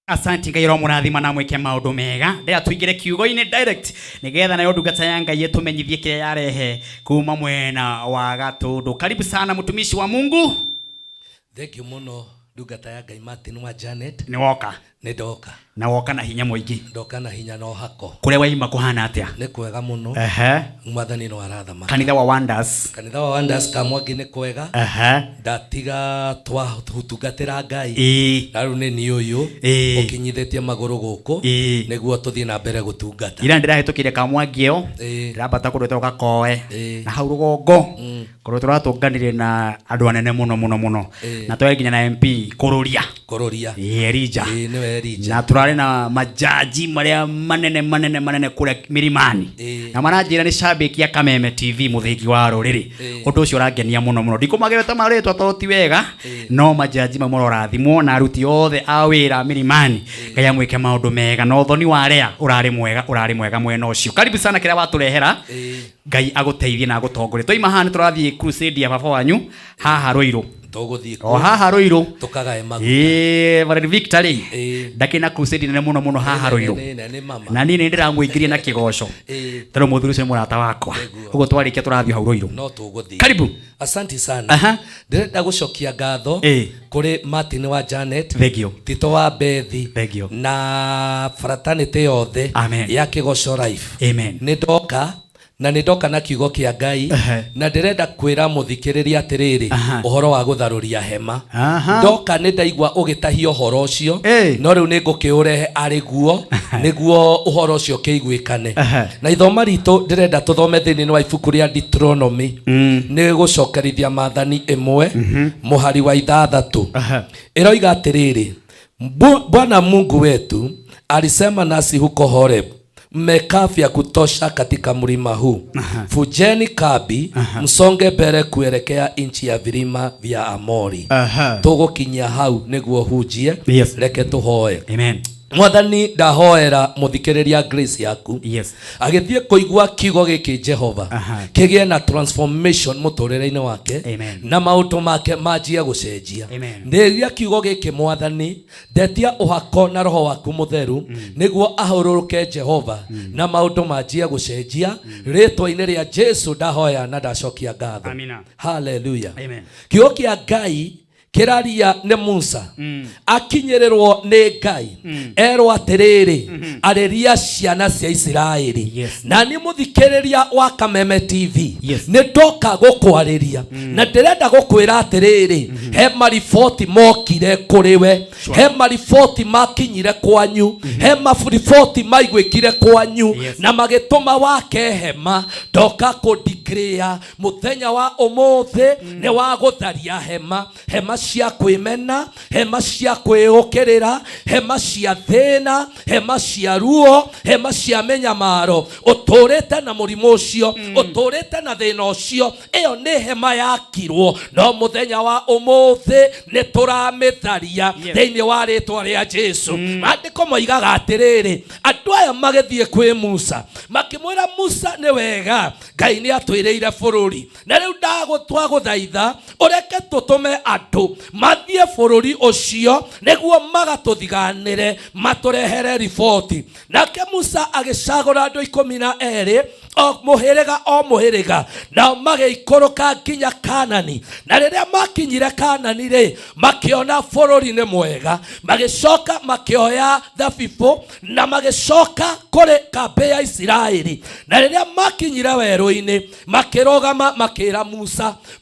Asante Ngai ro murathima na mweke maundu mega ndia tuingire kiugo-ini direct nigetha nayo ndungata ya Ngai yetumenyithie kile yarehe kuma mwena wa Gatundu. Karibu sana mtumishi wa Mungu. Thank you muno ndungata ya Ngai Martin wa Janet. Ni woka. Ni ndoka. Na woka na hinya muingi. Ndoka na hinya no hako. Kule waima kuhana atia. Ni kwega muno. Mwathani no arathama. Kanitha wa Wonders. Kanitha wa Wonders kamwangi ni kwega. Ndatiga twa hutungatira Ngai. Na riu ni ni uyu ukinyithetie maguru guku niguo tuthie na mbere gutungata. Ira ndirahitukire kamwangi yo. Ndabata kudweta ugakoe. Na hau rugongo. Korwo turatunganire na andu anene muno. Na twae nginya na MP kururia. Erija. Na turare na majaji maria manene kule mirimani na manajira ni shabiki ya Kameme TV muthiki wa ruriri undu ucio urangenia muno ndikumagireta maritwa toroti wega no majaji mamurathimwo na aruti othe a wira mirimani Ngai amwike maundu mega no thoni waria urari mwega mwena ucio. Karibu sana kira waturehera Ngai aguteithie na agutongorie toima hana turathie crusade ya baba wanyu haha Ruiru haha Ruiru tukagae magu Valerie Victory ndakina crusade nene muno haha Ruiru na nini ndiramwingiria na kigoco tero muthurucio murata wakwa ugo twarikia turathio hau Ruiru no tuguthie. Karibu. Asante sana. Ndirenda gucokia ngatho kuri Martin wa Janet Tito wa Bethi na fraternity yothe ya Kigoco Life. Amen. Nidoka na nidoka na kiugo kia Ngai na ndirenda kwira muthikiriria atiriri uhoro wa gutharuria hema ndoka nindaigwa ugitahia uhoro ucio no riu ningukiurehe ari guo niguo uhoro ucio kiiguikane na ithoma ritu ndirenda tuthome thini wa ibuku ria Deuteronomy ni gucokerithia maathani imwe muhari wa 6 iroiga atiriri Bwana Mungu wetu alisema nasi huko Horeb mmekaa vya kutosha katika mlima huu. Fujeni kambi, msonge mbele kuelekea nchi ya vilima vya Amori. Tugukinya hau niguo hujie. Reke tuhoe. Amen. Mwathani ndahoera muthikiriria grace yaku agithie kuigua kiugo giki Jehova kigie na transformation muturire-ini wake na maundu make manjia gucenjia ndiria kiugo giki Mwathani ndetia uhako na roho waku mutheru niguo ahururuke Jehova na maundu manjia gucenjia ritwa-ini ria Jesu ndahoya na ndacokia ngatho. Hallelujah. Kiugo kia Ngai kiraria ne Musa akinyerirwo ne Ngai erwo atiriri areria ciana cia Israeli na ni muthikiriria wa Kameme TV ni ndoka gukwariria na ndirenda gukwira atiriri he marifoti mokire kuriwe he marifoti makinyire kwanyu he marifoti maigwikire kwanyu na magituma wake hema ndoka ku declare muthenya wa umuthi ni wa gutharia hema cia kwimena, hema cia kwiyukirira, hema cia thina, hema cia ruo, hema cia menyamaro. Uturite na murimu ucio, uturite na thina ucio, iyo ni hema yakirwo. No muthenya wa umuthi ni turamitharia thiini wa ritwa ria Jesu. Mandiko moigaga atiriri, andu aya magithie kwi Musa makimwira Musa ni wega Ngai ni atwiriire bururi, na riu ndaguthaitha ureke tutume andu mathie bururi ucio niguo magatuthiganire maturehere riboti. Nake Musa agicagura andu 12 o muhiriga na magiikoroka nginya Kanani. Na riria makinyire Kanani ri makiona bururi ni mwega, magicoka makioya thabibu na magicoka kuri kambi ya Isiraeli. Na riria makinyire werũ-ini makirogama makira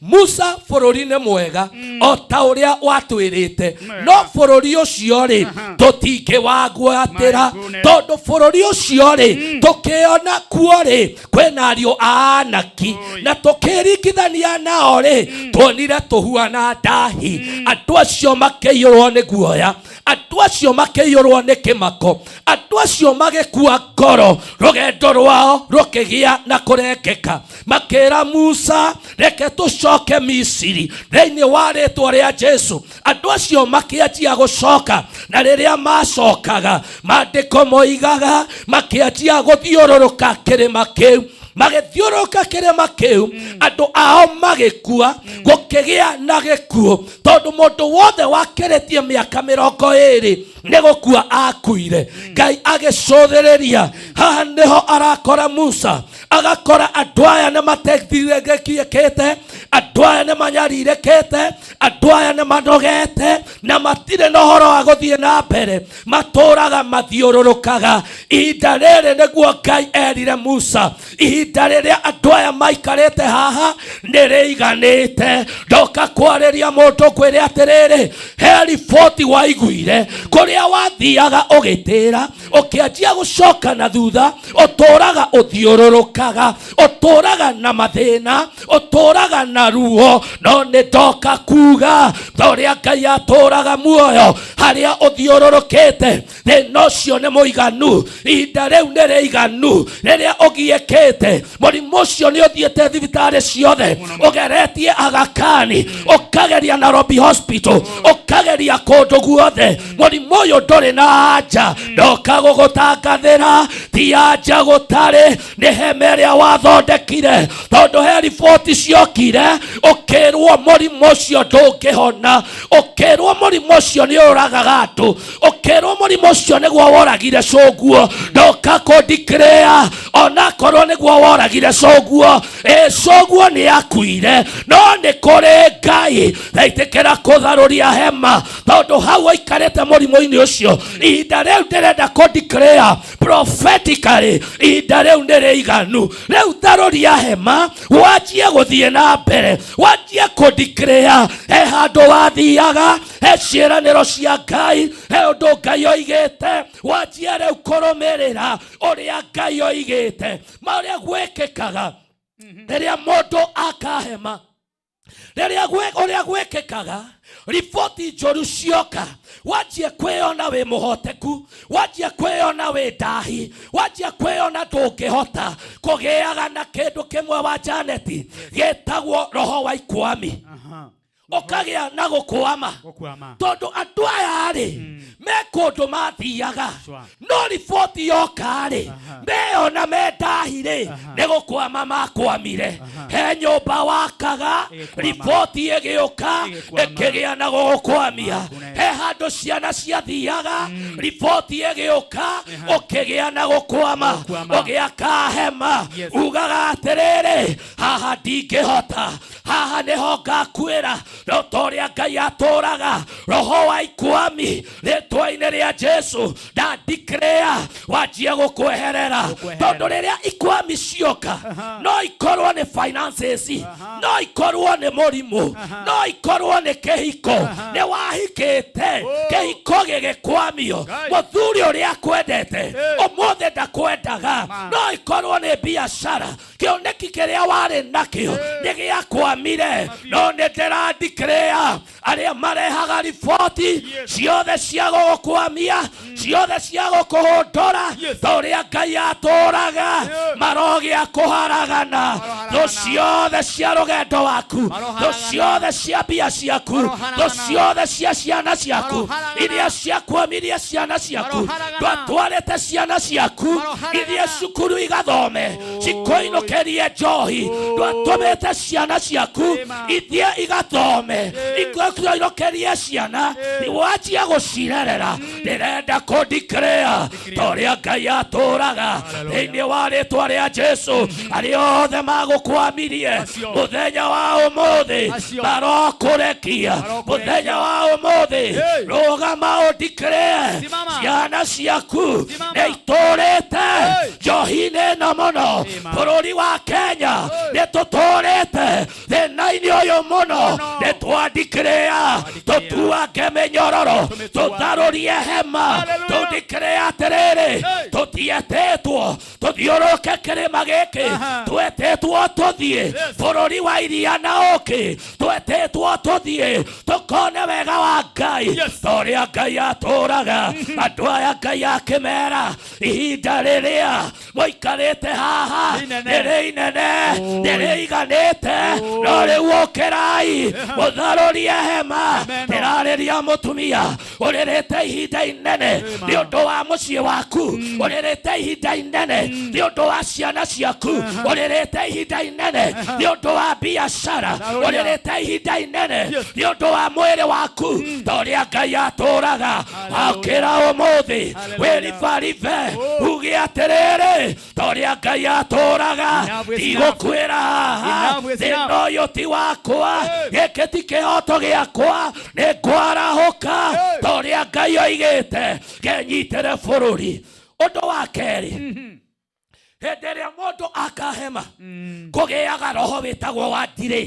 Musa bururi ni mwega o ta uria watwirite, no bururi ucio ri tutingĩwagwatĩra tondu bururi ucio ri tukiona kuo ri kwena ariũ a Anaki na tukiringithania nao ri tuonire tuhuana ndahi. Andu acio makĩiyũrwo nĩ guoya, andu acio makĩiyũrwo nĩ kĩmako, andu acio magĩkua ngoro, rũgendo rwao rũkĩgĩa na kũrengeka. Makĩra Musa reke tũcoke Misiri thĩinĩ wa rĩtwa rĩa Jesu. Andu acio makĩanjia gũcoka, na rĩrĩa macokaga mandĩko moigaga makĩanjia gũthiũrũrũka kĩrĩma kĩu. Magĩthiũrũrũka kĩrĩma kĩu, andũ ao magĩkua, gũkĩgĩa na gĩkuũ, tondũ mũndũ wothe wakĩrĩtie mĩaka 20 nĩ gũkua akuire. Ngai agĩcũthĩrĩria, haha nĩho arakora Musa, agakora andũ aya nĩ matethirĩkĩte, andũ aya nĩ manyarirĩkĩte, andũ aya nĩ manogete na matirĩ na ũhoro wa gũthiĩ na mbere, matũraga mathiũrũrũkaga. Ihinda rĩrĩ nĩguo Ngai erire Musa, ihinda rĩrĩa andũ aya maikarĩte haha nĩ rĩiganĩte. Ndoka kwarĩria mũndũ kwĩre atĩrĩrĩ, he riboti waiguire kũrĩa wathiaga ũgĩtĩra, ũkĩanjia gũcoka na thutha, ũtũraga ũthiũrũrũkaga, ũtũraga na mathĩna, ũtũraga na ruo. No nĩ ndoka kuga ũrĩa Ngai atũraga muoyo harĩa ũthiũrũrũkĩte, thĩna ũcio nĩ mũiganu, ihinda rĩu nĩ rĩiganu. Rĩrĩa ũgiĩkĩte mũrimũ ũcio nĩ ũthiĩte thibitarĩ ciothe, ũgeretie Aga Khan, ũkageria Nairobi Hospital, ũkageria kũndũ guothe, mũrimũ ũyũ ndũrĩ na anja. Ndoka gũgũtangathĩra ti anja gũtarĩ, nĩ hema ĩrĩa wathondekire, tondũ he riboti ciokire ũkĩrwo mũrimũ ũcio ndũngĩhona, ũkĩrwo mũrimũ ũcio nĩ ũragaga andũ, ũkĩrwo mũrimũ ũcio nĩguo woragire cũguo. Ndoka kũndiclare ona korwo nĩguo woragire cũguo, cũguo nĩ akuire, no nĩ kũrĩ Ngai ndaitĩkĩra kũtharũria hema, tondũ hau aikarĩte mũrimũ-inĩ ũcio. Ihinda rĩu ndĩrenda kũndiclare prophetically, ihinda rĩu nĩ rĩiganu. Rĩu tharũria hema, wanjie gũthiĩ na mbere, wanjie kũndiclare he handũ wathiaga, he ciĩranĩro cia Ngai, he ũndũ Ngai oigĩte, wanjie rĩu kũrũmĩrĩra ũrĩa Ngai oigĩte. Marĩa gwĩkĩkaga rĩrĩa mũndũ akahema, rĩrĩa ũrĩa gwĩkĩkaga riboti njũru cioka, wanjie kwĩona wĩ mũhoteku, wanjie kwĩona wĩ ndahi, wanjie kwĩona ndũngĩhota kũgĩaga na kĩndũ kĩmwe wa Janeti gĩtagwo roho wa ikwami. Ũkagĩa na gũkũama, tondũ andũ aya rĩ me kũndũ mathiaga, no riboti yoka rĩ meona me ndahi rĩ nĩ gũkwama makwamire. He nyũmba wakaga, riboti ĩgĩũka ĩkĩgĩa na gũkwamia. He handũ ciana ciathiaga, riboti ĩgĩũka ũkĩgĩa na gũkwama, ũgĩaka hema, ugaga atĩrĩrĩ, haha ndingĩhota, haha nĩho ngakuĩra. Rotoria Ngai atũraga, roho wa ikwami rĩtwa-inĩ rĩa Jesu na declare wanjie gũkweherera, tondũ rĩrĩa ikwami cioka no ikorwo nĩ finances, no ikorwo nĩ mũrimũ, no ikorwo nĩ kĩhiko, nĩ wahikĩte kĩhiko gĩgĩkwamio, mũthuri ũrĩa kwendete ũmũthĩ ndakwendaga, no ikorwo nĩ biacara kĩoneki kĩrĩa warĩ nakĩo nĩ gĩakwamire no nĩ ndĩrandiclare arĩa marehaga riboti ciothe cia gũkwamia ciothe cia gũkũhũndũra torĩa Ngai atũraga marogĩa kũharagana thũ ciothe cia rũgendo waku thũ ciothe cia mbia ciaku thũ ciothe cia ciana ciaku iria ciakwamirie ciana ciaku twatwarĩte ciana ciaku iria cukuru igathome cikoinũkĩrie njohi twatũmĩte ciana ciaku irie igathome ikoinũkĩrie ciana wanjia gũcirerera ndĩrenda kũndiclare torĩa Ngai atũraga thĩinĩ wa rĩtwa rĩa Jesu arĩa othe magũkwamirie mũthenya wa ũmũthĩ marokũrekia mũthenya wa ũmũthĩ rũgama ũndiclare ciana ciaku nĩ itũrĩte njohi-inĩ ĩno mũno bũrũri wa Kenya nĩ tũtũrĩte thĩna-inĩ ũyũ mũno nĩ twandiclare tũtuange mĩnyororo tũtharũrie hema tũndiclare atĩrĩrĩ tũtietĩtwo tũthiũrũrũke kĩrĩma gĩkĩ twetĩtwo tũthiĩ bũrũri wa iria na ũkĩ twetĩtwo tũthiĩ tũkone wega wa Ngai torĩa Ngai atũraga andũ aya Ngai akĩmera ihinda rĩrĩa mũikarĩte haha nĩrĩ inene nĩrĩiganĩte no rĩu ũkĩrai mũtharũrie hema ndĩrarĩria mũtumia ũrĩrĩte ihinda inene nĩ ũndũ wa mũciĩ waku ũrĩrĩte ihinda inene nĩ ũndũ wa ciana ciaku ũrĩrĩte ihinda inene nĩ ũndũ wa biacara ũrĩrĩte ihinda inene nĩ ũndũ wa mwĩrĩ waku torĩa Ngai atũraga okĩra ũmũthĩ wĩribaribe uge atĩrĩrĩ torĩa Ngai atũraga ndigũkwĩra haha thĩna ũyũ ti wakwa gĩkĩ ti kĩhoto gĩakwa nĩ ngwarahũka torĩa Ngai oigĩte ngenyitĩre bũrũri. Ũndũ wa kerĩ hĩndĩ ĩrĩa mũndũ akahema kũgĩaga roho wĩtagwo wa ndirĩ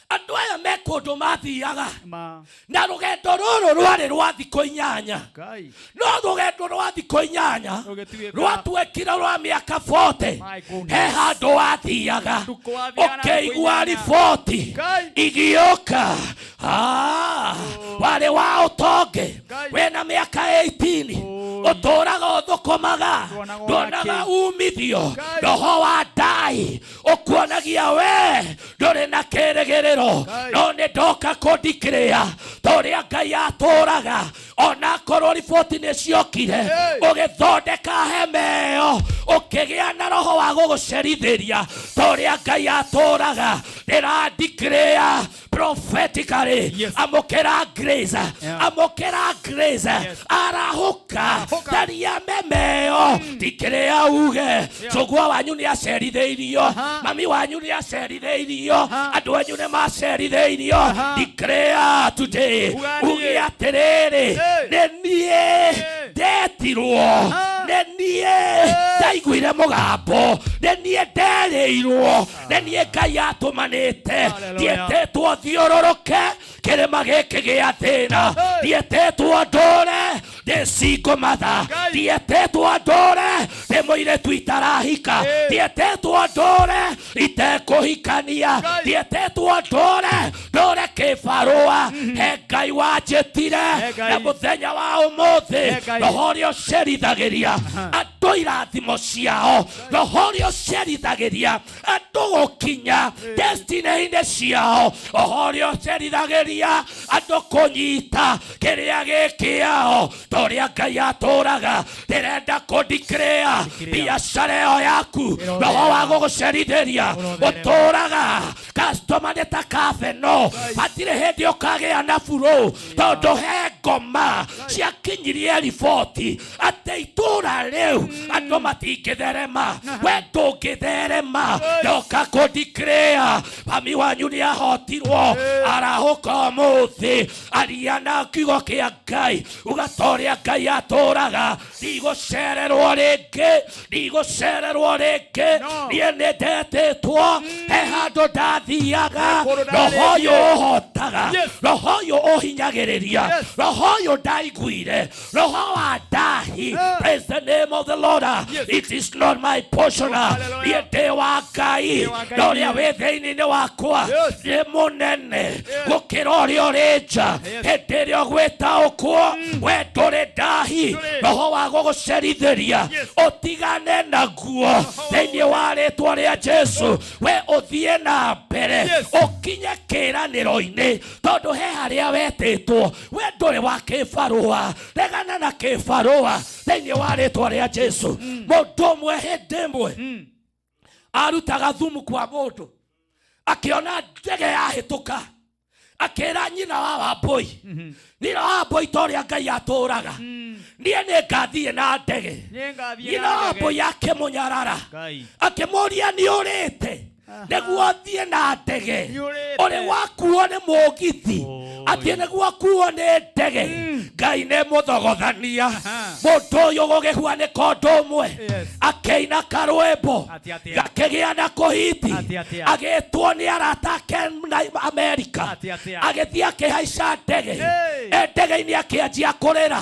andũ aya me kũndũ mathiaga na rũgendo rũrũ rwarĩ rwa thikũ 8 no rũgendo rwa thikũ 8 rwatuĩkire rwa mĩaka 40 he handũ wathiaga ũkĩigua riboti igĩũka warĩ wa ũtonge wĩna mĩaka 18 ũtũraga ũthũkũmaga ndonaga umithio roho wa Ngai ũkuonagia we ndũrĩ na kĩrĩgĩrĩro no nĩ ndoka kũndiclare torĩa Ngai atũraga ona korwo riboti nĩ ciokire ũgĩthondeka hema ĩyo ũkĩgĩa na roho wa gũgũcerithĩria torĩa Ngai atũraga ndĩrandiclare prophetically amũkĩra grace arahuka ndani ya meme ĩyo ndiclare uge cũguo wanyu nĩ acerithĩirio mami wanyu nĩ acerithĩirio andũ anyu nĩ macerithĩirio declare today uge atĩrĩrĩ nĩ niĩ ndetirwo nĩ niĩ ndaiguire mũgambo nĩ niĩ nderĩirwo nĩ niĩ Ngai atũmanĩte ndiĩtĩtwo thiũrũrũke kĩrĩma gĩkĩ gĩa thĩna ndiĩtĩtwo ndũre ndĩcingũmatha ndiĩtĩtwo ndũre ndĩ mũirĩtu itarahika ndiĩtĩtwo ndũre itekũhikania ndiĩtĩtwo ndũre kĩbarũa he Ngai wanjĩtire na mũthenya wa ũmũthĩ roho ũrĩa ũcerithagĩria andũ irathimo ciao roho ũrĩa ũcerithagĩria andũ gũkinya destiny-inĩ ciao roho ũrĩa ũcerithagĩria andũ kũnyita kĩrĩa gĩkĩao torĩa Ngai atũraga ndĩrenda kũndiclare biacara ĩyo yaku roho wa gũgũcerithĩria ũtũraga customer nĩ ta kabeno hatirĩ hĩndĩ ũkagĩa na buro tondũ he ngoma ciakinyirie riboti atĩ itũra rĩu andũ matingĩtherema we ndũngĩtherema ndoka kũndiclare mami wanyu nĩ ahotirwo arahũka ũmũthĩ aria na kiugo kĩa Ngai ugatorĩa Ngai atũraga ndigũcererwo rĩngĩ niĩ nĩ ndetĩtwo he handũ athiaga roho yo hotaga roho yo ohinyagiriria roho yo daiguire roho wa dahi. Praise the name of the Lord. It is not my portion. Yete wa Ngai noria wethini wakwa ni munene gukira uria urinja henderia gwita ukwo we nduri dahi roho wa gugucerithiria utigane naguo thiini wa ritwa ria Jesu. We uthie na mbere ukinye kiraniro-ini tondu he haria wetitwo we nduri wa kibarua regana na kibarua thiini wa ritwa ria Jesu. Mundu umwe hindi imwe arutaga thumu kwa mundu akiona ndege yahituka akira nyina wa Wambui nyina wa Wambui toria Ngai aturaga nie ni ngathie na ndege nyina wa Wambui akimunyarara akimuria ni urite niguo thie na ndege uri wakuo ni mugithi atie niguo kuo ni ndege Ngai ni muthogothania mundu uyu gugihua ni kondu umwe akeina karwembo gakigia na kuhiti agitwo ni aratake Amerika agithia akihaica ndege ndege-ini akianjia kurira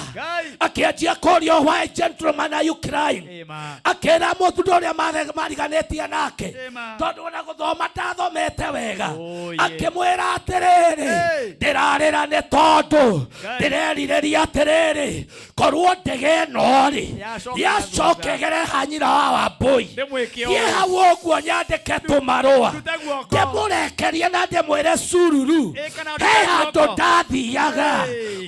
akianjia kuria why gentleman na Ukraine akira mundu uria mariganitie nake tondu na guthoma ndathomete wega akimwira atiriri ndirarira ni tondu ndirerireria atiriri korwo ndege no ri yacokegere hanyira wa Wambui ye hau uguo nyandike tumarua ndimurekerie na ndimwire sururu he handu ndathiaga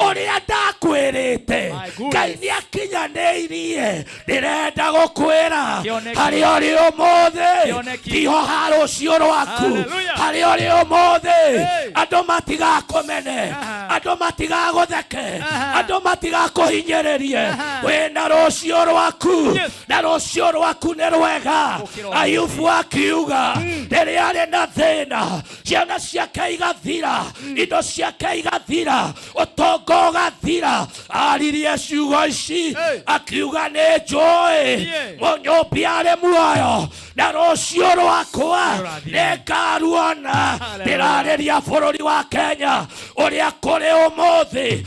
uria ndakwirite Ngai ni akinyaniirie ndirenda gukwira hari uri umuthi tiho harucio rwaku hari uri umuthi andu matigakumene andu matigagutheke andu matigakuhinyererie wina rucio rwaku na rucio rwaku ni rwega. Ayubu akiuga riria ari na thina ciana ciake igathira indo ciake igathira utongo ugathira aririe ciugo ici akiuga ni njui munyumbi ari muoyo na rucio rwakwa nikaruona ndirariria bururi wa Kenya uria kuri umuthi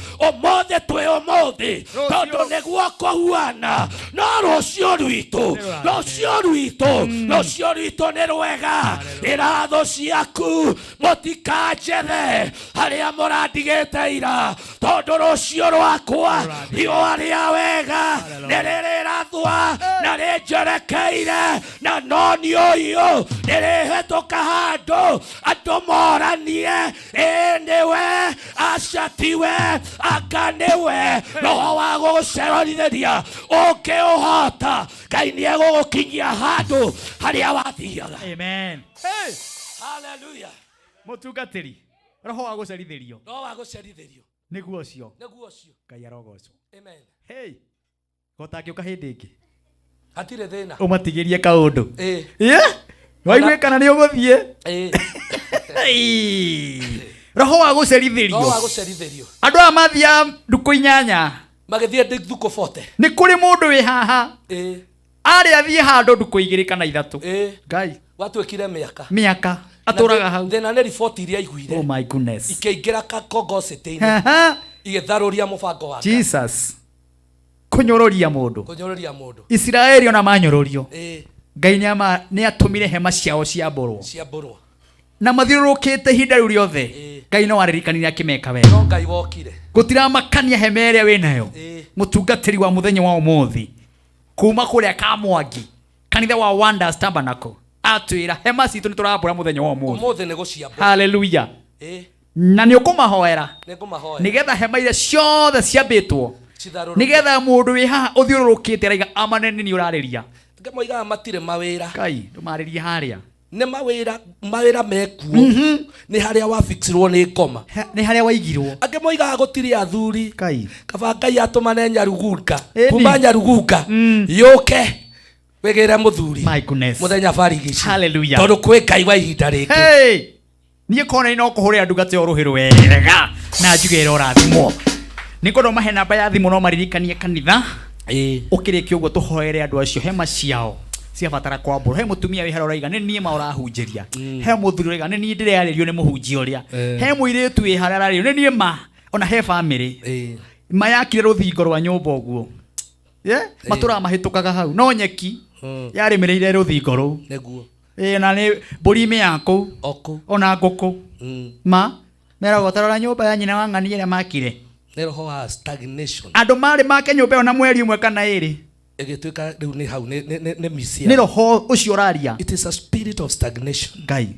twi umuthi tondu niguo kuhuana no rucio rwitu ni rwega. Iratho ciaku mutikanjethe haria murandigite ira tondu rucio rwakwa riua ria wega nirirathwa na rinjerekeire na noni uyu nirihituka handu andu moranie niwe acatiwe anga niwe roho wa gugucerorithiria ungiuhota Ngai ni egugukinyia handu haria wathiaga. Amen. Hey. Hallelujah. Mutungatiri roho wa gucerithirio niguo cio Ngai arogocwo. Amen. Hey gotangiuka hindi ingi hatire thina umatigirie kaundu waigwe kana ni uguthie roho wa gucerithirio andu a mathia nduku 8 magithie thuko 40 ni kuri mundu wi haha ari athie handu nduku 2 kana 3 Ngai watwekire miaka aturaga hau thina ni report iria iguire oh my goodness ikeingira kongosete-ini igitharuria mubango wake Jesus kunyororia mundu Israeli ona manyororio Ngai ni atumire hema ciao ciamborwo na mathirurukite hinda riu riothe Ngai no aririkanire akimeka wega no Ngai wokire gutira makania hema iria winayo mutungatiri wa muthenya wa umuthi kuma kuria Kamwangi kanitha wa Wonders Tabernacle atwira hema citu niturambura muthenya wa umuthi ni guciambura haleluya na ni ukumahoera nigetha hema iria ciothe ciambitwo nigetha mundu wi haha uthiururukite raiga amanene ni urariria ngamoiga matire mawira Ngai ndumaririe haria ne mawira mekuo ni haria wa fixirwo ni ngoma ni haria waigirwo angemoiga gutiri athuri Ngai kaba Ngai atumane nyarugunga kuma nyarugunga yuke wegere muthuri my goodness muthenya barigici hallelujah tondu kwi Ngai wa ihinda riki nie kona ino kuhuria ndungate oruhiru wega na njugera urathimo nikondo mahe namba ya thimu no maririkanie kanitha ukirikia uguo tuhoere andu acio hema ciao cia batara kwambura he mutumia wi harora iga ni ma urahunjiria he muthuri iga ni ndirearerio ni muhunjia uria he muiretu wi harara rio ni ma ona he family mayakire ruthingo rwa nyumba uguo matura mahitukaga hau no nyeki yaremereire ruthingo ru neguo na ni mburi ime yako ona nguku ma mera gotarora nyumba ya nyina wa ng'ani ira makire ni roho wa stagnation andu mari make nyumba ona mweri umwe kana iri egituika riu ni hau ni misia ni roho ucio raria it is a spirit of stagnation Ngai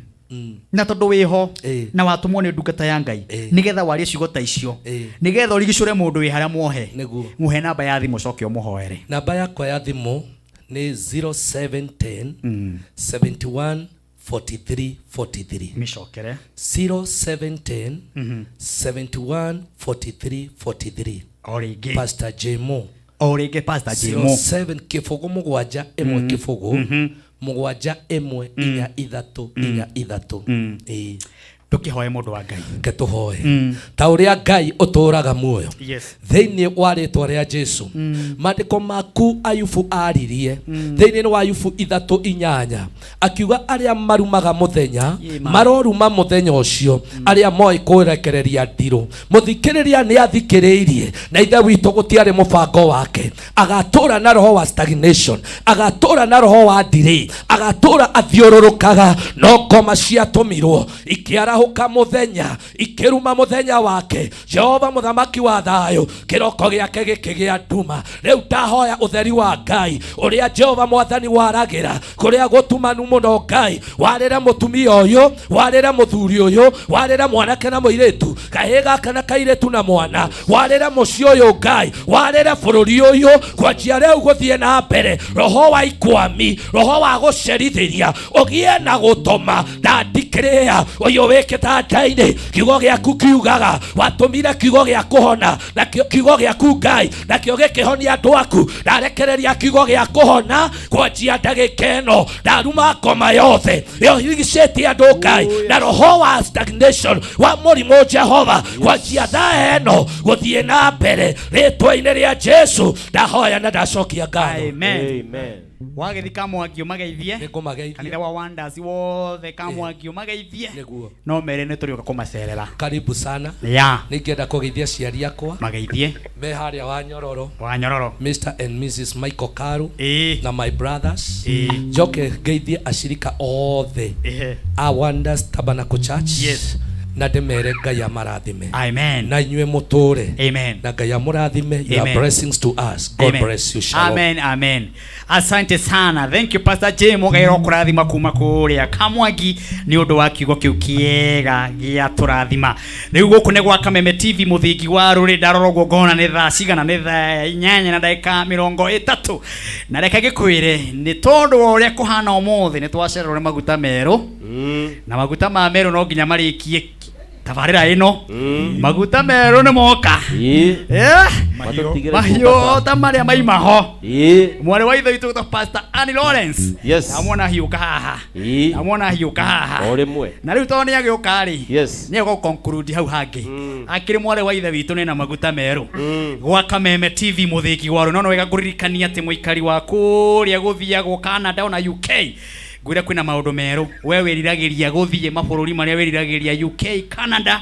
na tondu wiho na watumwo ni ndungata ya Ngai nigetha warie ciugo ta icio nigetha urigicure mundu wi haria muohe muhe namba ya thimu coke umuhoere namba yakwa ya thimu ni 0710 71 43 43 micokere 0710 71 43 43 oringi Pastor Jemo oringi Pastor Jemo 07 kifogo mugwanja emwe kifogo mugwanja emwe inya ithatu inya ithatu tukihoe mundu wa Ngai ketuhoe ta uria Ngai uturaga muoyo thiini wa ritwa ria Jesu mandiko maku Ayubu aririe thiini wa Ayubu 3:8 akiuga aria marumaga muthenya maroruma muthenya ucio aria moi kurekereria ndiru muthikiriria ni athikiriirie na ithe witu gutiari mubango wake agatura na roho wa stagnation agatura na roho wa delay agatura athiururukaga no ngoma ciatumirwo ikiara huka muthenya ikiruma muthenya wake Jehova muthamaki wa thayo kiroko giake gikigia nduma riu ndahoya utheri wa Ngai uria Jehova mwathani waragira kuria gutumanu muno Ngai warire mutumia uyu warire muthuri uyu warire mwanake na muiretu kahiga kana kairetu na mwana warire muci uyu Ngai warire bururi uyu kwanjia riu guthie na mbere roho wa ikwami roho wa gucerithiria ugie na gutoma ndandikiriya uyu wikita ndaini kiugo giaku kiugaga watumire kiugo gia kuhona na kiugo giaku Ngai na kio gikihonia andu aku ndarekereria kiugo gia kuhona kwanjia ndagika ino ndaruma ngoma yothe yohirigicĩtie andu Ngai na roho wa stagnation wa murimu Jehova kwanjia thaa ino guthie na mbere ritwa-ini ria Jesu ndahoya na ndacokia ngatho amen wagithika mwangio mageithie kanitha wa Wonders wothe kamwangio mageithie no mere ni turiuka kumacerera karibu sana ningienda kugeithia ciari akwa mageithie me haria wa nyororo Mr and Mrs Michael Karu na my brothers joke geithie ashirika othe a Wonders Tabernacle Church na ndemere Ngai amarathime amen na inyue muture amen na Ngai amurathime your blessings to us God bless you shalom amen asante sana thank you Pastor Jemo gairo kurathima kuma kuria kamwangi ni undu wa kiugo kiu kiega gia turathima riu guku ne gwa Kameme TV muthingi wa ruri ndarorogwo ngona ni thaa cigana ni thaa 8 na dakika 30 na reka gikwire ni tondu wa uria kuhana umuthi ni twacererwo maguta meru na maguta ma meru no nginya marikie tabarira ino maguta meru ni moka mahio tamaria maimaho mwale wa ithe witu Pastor Annie Lawrence amona hiuka haha ore mwe na riu toni agiuka ri ni go conclude hau hangi akiri mwale wa ithe witu ni na maguta meru gwa Kameme TV muthiki waru no wega kuririkania ati muikari wa kuria guthiagwo Canada na UK gwira kwina maundu meru we wiriragiria guthie mabururi maria wiriragiria UK Canada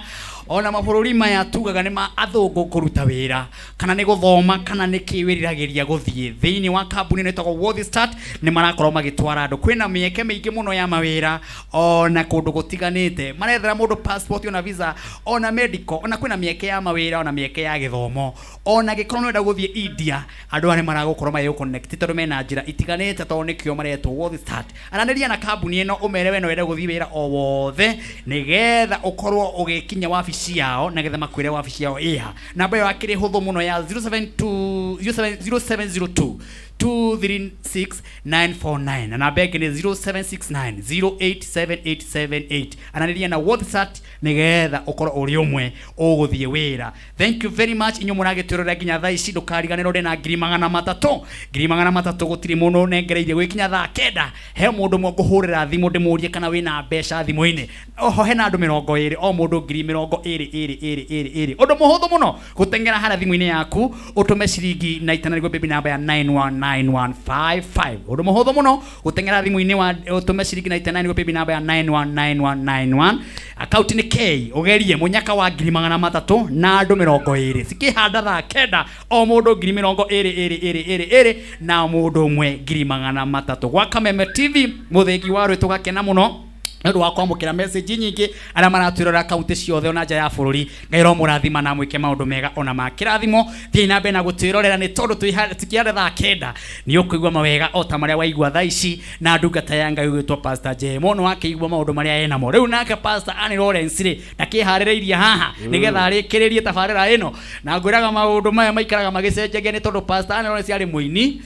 ona mabururi maya tugaga ni ma athungu kuruta wira kana ni guthoma kana ni kiwiriragiria guthie thiini wa kambuni ni togo World Start ni marakorwo magitwara andu kwina mieke mingi muno ya mawira ona kundu gutiganite marethera mundu passport ona visa ona medical ona kwina mieke ya mawira ona mieke ya githomo ona gikorwo no nda guthie India andu ari maragukorwo mayo connect tondu mena njira itiganite tondu nikio maretwo World Start ananiria na kambuni ino umere we no wenda guthie wira o wothe nigetha ukorwo ugikinya wabici yao na getha makwire wabici yao iha namba yo akiri huthu muno ya 0702 236949 na namba yake ni 0769087878 ananiria na WhatsApp nigetha ukoro uri umwe uguthie wira thank you very much inyu muragiturira ginya thaa ici ndukariganirwo ndi na 300 gutiri muno nengereirie gwikinya thaa 9 he mundu mwe nguhurira thimu ndimurie kana wina mbeca thimu-ini oho he na andu 20 o mundu 20 undu muhuthu muno gutengera hara thimu-ini yaku utume ciringi na itanarigwo baby namba ya 919 9155 undu muhuthu muno gutengera thimu-ini wa utume ciringi 99 go paybill namba ya 919191 account ni K ugerie munyaka wa 300 na andu 20 sikihanda thaa kenda o mundu 20 na mundu umwe 300 gwa Kameme TV muthengi wa rwe tugakena muno ndu wa kwamukira message nyingi ara maratwirora account ciothe ona nja ya bururi ngairo murathima na mwike maundu mega ona makirathimo thii na mbe na gutwirorera ni tondu tukiare thaa kenda ni ukuigwa mawega o ta maria waigwa thaa ici na ndungata ya Ngai gwitwo Pastor Jemo no akeigwa maundu maria ena mo riu nake Pastor Annie Lawrence ri ndakihaririirie haha nigetha arikiririe tabarira ino na ngwiraga maundu maya maikaraga magicenjagia ni tondu Pastor Annie Lawrence ari muini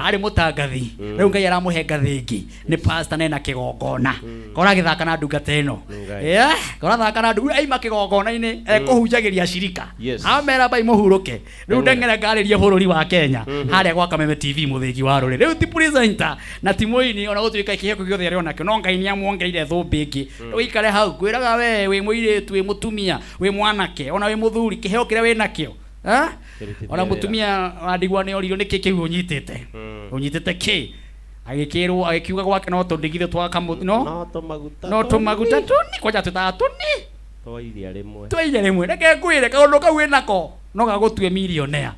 ari mutangathi riu Ngai aramuhe ngathi ingi ni Pastor nena kigongona githaka na ndungata ino kora thaka na ndungu ai makigongona-ini kuhunjagiria shirika amera bai muhuruke riu ndengere ngaririe bururi wa Kenya haria gwa Kameme TV muthingi wa ruri riu ti presenter na timoini ona gutuika kiheko giothe ari onake no Ngai ni amuongeire thumbi ingi wikare hau kwiraga we wi muiritu wi mutumia wi mwanake ona wi muthuri kiheo kiria wi nakio ona mutumia wandigwa ni oririo niki kiu unyitite ki agikirwo agikiuga gwake no tundigithe twakamuthi no tumaguta tuni kwaja tutatuni twaire rimwe reke kwire kaundu kau winako no gagutue millionaire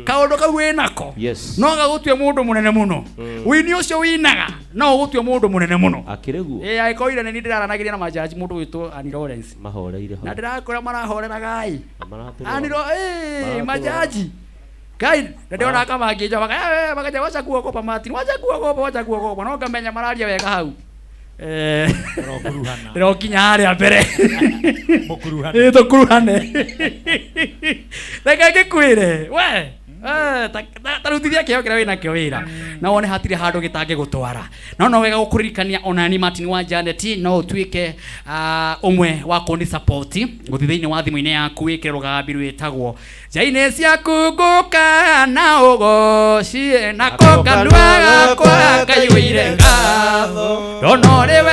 kaundu kau winako no gagutue mundu munene muno wini ucio winaga no gutue mundu munene muno akiregu aikoire ni ndiraranagiria na majaji mundu witwo Annie Lawrence mahoreire na ndirakora marahorera Ngai majaji Kai ndiona kama akija bakaja wacha kuogopa Martin wacha kuogopa no ngamenya mararia wega hau ndiro kinya haria mbere mukuruhane tukuruhane reke gikwire we tarutithia kiheo kiria wina kio wira na wone hatire handu gitange gutwara no wega gukuririkania onani Martin wa Janet no utwike umwe wa kundi support guthithiini wa thimu-ini yaku wikire rugambi rwitagwo jaine ciaku nguka na ugocie na kokanduaga kwa Ngai wire ngatho ndono riwe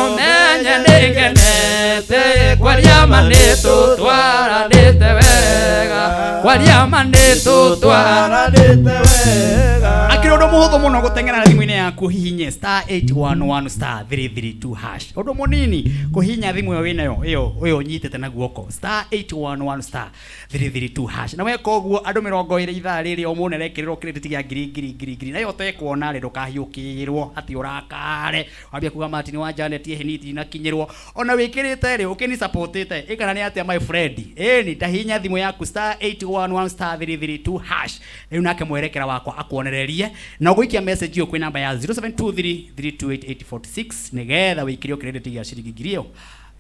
umenye ningenete kwaria manitu twaranite wega kwaria manitu twaranite wega akirodo muhuthu muno gutengera thimu-ini yaku hihinye *811*332# undu munini kuhinya thimu yo winayo iyo nyitete na guoko *811*332# na weka uguo andu 20 ithaa riri o mune rekererwo credit ya ngiri nayo tekwona ri ndukahiukirwo ati urakare wambia kuga Martin wa Janet heniti na kinyirwo ona wikirite ri ukini supportite ikana ni atia my friend ni tahinya thimu yaku *811*332# riu nake mwerekera wakwa akuonererie na guikia message yo kwi namba ya 0723328846 nigetha wikirio credit ya ciringi ngiri iyo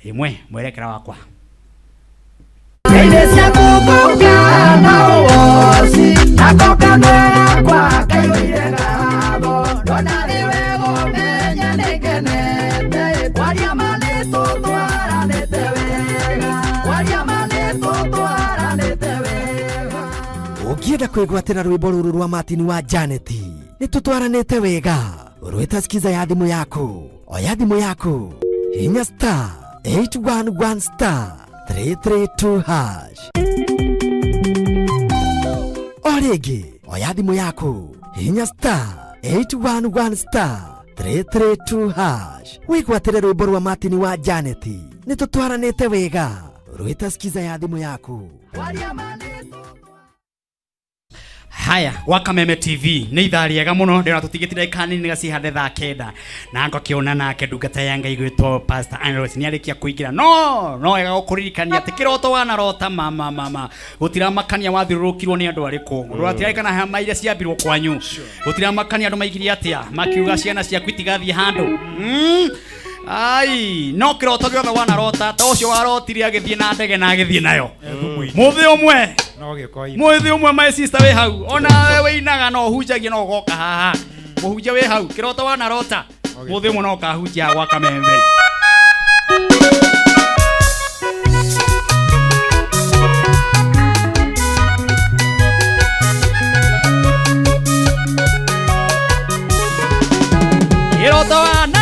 imwe mwerekera wakwa Iglesia kukuka na uosi Nakoka nwega kwa Ngai wire ngatho Ndona riwe umenya ningenete Kwaria manitu twaranite wega Kwaria manitu twaranite wega Ukienda kwigwatira rwimbo ruru rwa Martin wa Janet ni tutwaranite wega urwita skiza ya thimu yaku oya thimu yaku hinya *811*332# origi oya thimu yaku hinya *811*332# wigwatire rwimbo rwa Martin wa Janet ni tutwaranite wega urwita skiza ya thimu yaku haya wa Kameme TV ni ithaa riega muno ndira tutigitire kanini gacihande thaa kenda na ngokiona nake ndungata ya Ngai gwitwo Pastor Annie Lawrence ni arikia kuingira no wega gukuririkania ati kiroto wana rota mama gutira makania wathirurukirwo ni andu ariku rwatirikana hama iria ciambirwo kwanyu gutira makania andu maigirie atia makiuga ciana cia kwitigathie handu ai no kiroto giothe wana rota ta ucio warotire agithie na ndege na agithie nayo muthi umwe muthi umwe my sister we hau ona we inaga no hunjagia no goka haha muhunjia we hau kiroto wana rota muthi umwe no kahunjia gwa Kameme kiroto wana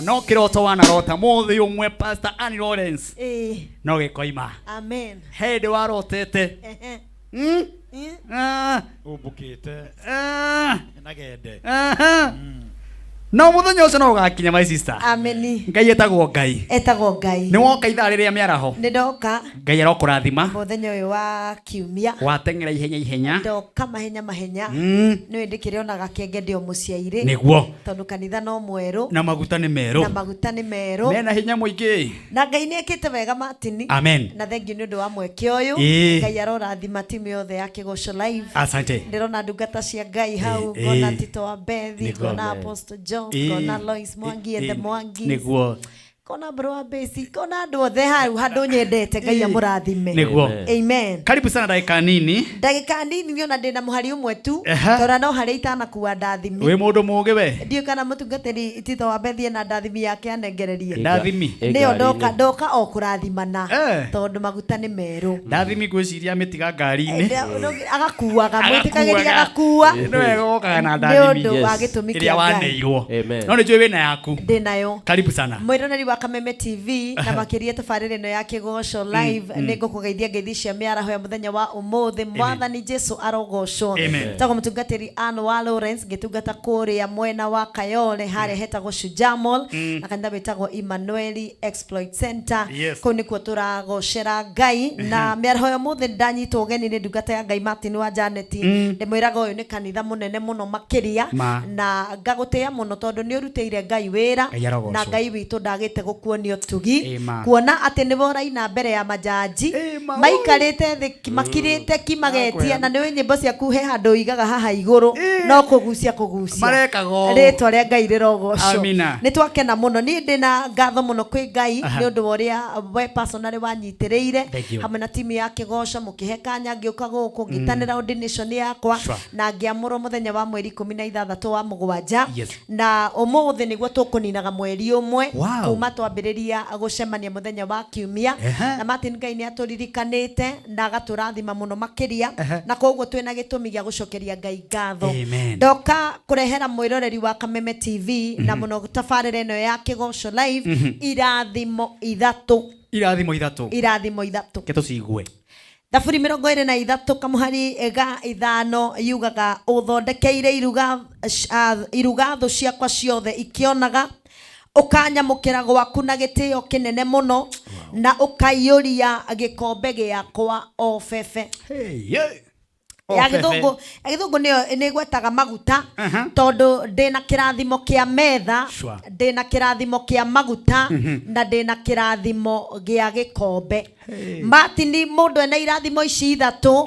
No kiroto wana rota muthi umwe Pastor Annie Lawrence no gikoima amen hede warotete ubukite nagende no muthenya ucio no ugakinya my sister ameni ngai etagwo ngai ni woka ithaa riria miaraho ni ndoka ngai arokurathima muthenya uyu wa kiumia wateng'era ihenya ndoka mahenya ni ndikirionaga kenge ndio muciaire niguo tondu kanitha no mweru na maguta ni meru mena hinya muingi na ngai ni ekite wega matini amen na thengiu ni undu wa mweke uyu ngai arorathima timu yothe ya Kigoco live asante ndirona ndungata cia ngai hau ngona Tito wa Bethi ngona Apostle John ngona Lois Mwangi the Mwangi niguo kona bro wa besi kona andu othe hau handu nyendete ngai amurathime niguo amen karibu sana ndagika nini niona ndina muhari umwe tu tora no hari itana kuwa ndathimi we mundu mugi we ndio kana mutungatiri Tito wa Bethi na ndathimi yake anengererie ndathimi ndio ndoka o kurathimana tondu maguta ni meru ndathimi gwiciria mitiga ngari-ini agakuaga mwitikagiria agakuua no wega na ndathimi ndio wagitumi kia waneirwo no ni jwe wina yaku ndinayo karibu sana mwirioneri wa Kameme TV na makiria tabarire no ya Kigoco live nigukugeithia ngeithi cia miaraho ya muthenya wa umuthi mwathani Jesu arogocwo tago mutungatiri Anwa Lawrence ngitungata kuria mwena wa Kayole haria hetagwo Shujaa Mall na kanitha betagwo Emmanuel Exploit Center ko nikuo turagocera ngai na miaraho ya umuthi ndanyitwo ugeni ni ndungata ya ngai Martin wa Janet ndimwiraga uyu ni kanitha munene muno makiria na ngagutia muno tondu ni urutire ngai wira na ngai witu ndagite gukuonio tugi kuona ati ni boraina mbere ya majaji maikarite thi makirite kimagetia na niwe nyimbo ciaku he handu igaga haha iguru no kugucia marekago ritwa ria Ngai rirogoco ni twakena muno ni ndina ngatho muno kwi Ngai ni undu woria we personally wanyitiriire hamwe na timu ya Kigoco mukihekanya ngiuka guku ngitanira ordination yakwa na ngiamuro muthenya wa mweri 16 wa mugwanja na umuthi niguo tukuninaga mweri umwe kuma twambiriria gucemania muthenya wa kiumia na Martin Ngai ni aturirikanite na agaturathima muno makiria na koguo twina gitumi gia gucokeria Ngai ngatho ndoka kurehera mwiroreri wa Kameme TV na muno tafarire ino ya Kigoco live irathimo ithatu keto cigwe thaburi 23 kamuhari ega ithano yugaga uthondekeire iruga thu ciakwa ciothe ikionaga ukanyamukira gwaku na gitio kinene muno na ukaiyuria gikombe giakwa o bebe ya githungu ni gwetaga maguta tondu ndina kirathimo kia metha ndina kirathimo kia maguta na ndina kirathimo gia gikombe Martin mundu ena irathimo ici ithatu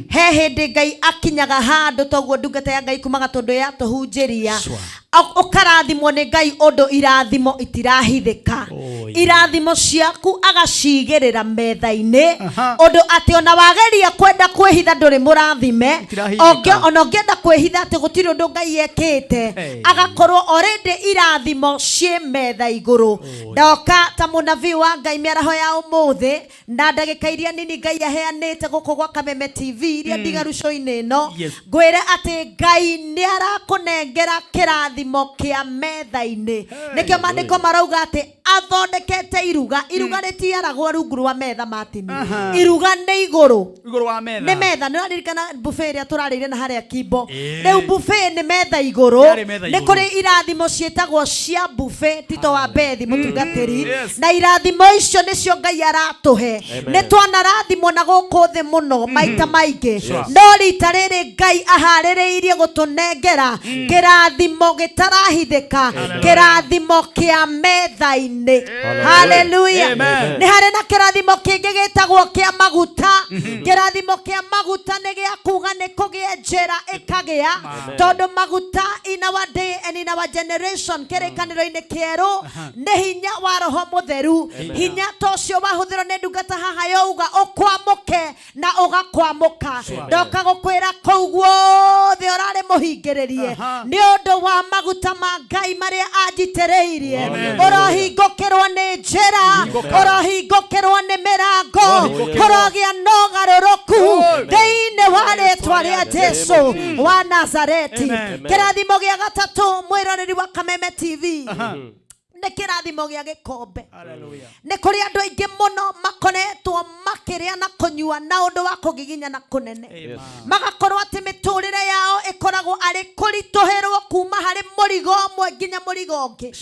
he hindi Ngai akinyaga handu toguo ndungata ya Ngai kumaga tondu ya tuhunjiria ukarathimwo ni Ngai undu irathimo itirahithika irathimo ciaku agacigirira metha-ini undu ati ona wageria kwenda kwihitha nduri murathime ona ngienda kwihitha ati gutiri undu Ngai ekite agakorwo already irathimo cie metha iguru ndoka ta munabii wa Ngai miaraho ya umuthi na ndagika iria nini Ngai aheanite guku gwa Kameme TV iria ndigaru show-ini ino ngwire ati Ngai ni arakunengera kirathimo kia metha-ini nikio mandiko marauga ati athondekete iruga ritiaragwo rungu rwa metha Martin iruga ni iguru wa metha ni metha ni raririkana buffet ria turarire na haria Kimbo riu buffet ni metha iguru ni kuri irathimo cietagwo cia buffet Tito wa Bethi mutungatiri na irathimo icio nicio Ngai aratuhe ni twanarathimo na guku thi muno maita maingi no rita riri Ngai ahaririirie gutunengera kirathimo gitarahithika kirathimo kia metha-ini haleluya ni hari na kirathimo kingi gitagwo kia maguta kirathimo kia maguta ni gia kuga ni kugia njira ikagia tondu maguta in our day and in our generation kirikaniro-ini kieru ni hinya wa roho mutheru hinya tocio wahuthirwo ni ndungata haha yauga ukwamuke na ugakwamuka ndoka gukwira kou guothe urari muhingiririe ni undu wa maguta ma Ngai maria anjitiriirie urohingukirwo ni njira urohingukirwo ni mirango urogia no garuruku thiini wa ritwa ria Jesu wa Nazareti kirathimo gia gatatu mwiroreri wa Kameme TV ni kirathimo gia gikombe ni kuri andu aingi muno makoretwo makiria na kunyua na undu wa kugiginya na kunene magakorwo ati miturire yao ikoragwo ari kurituherwo kuma hari murigo mwe nginya murigo ungi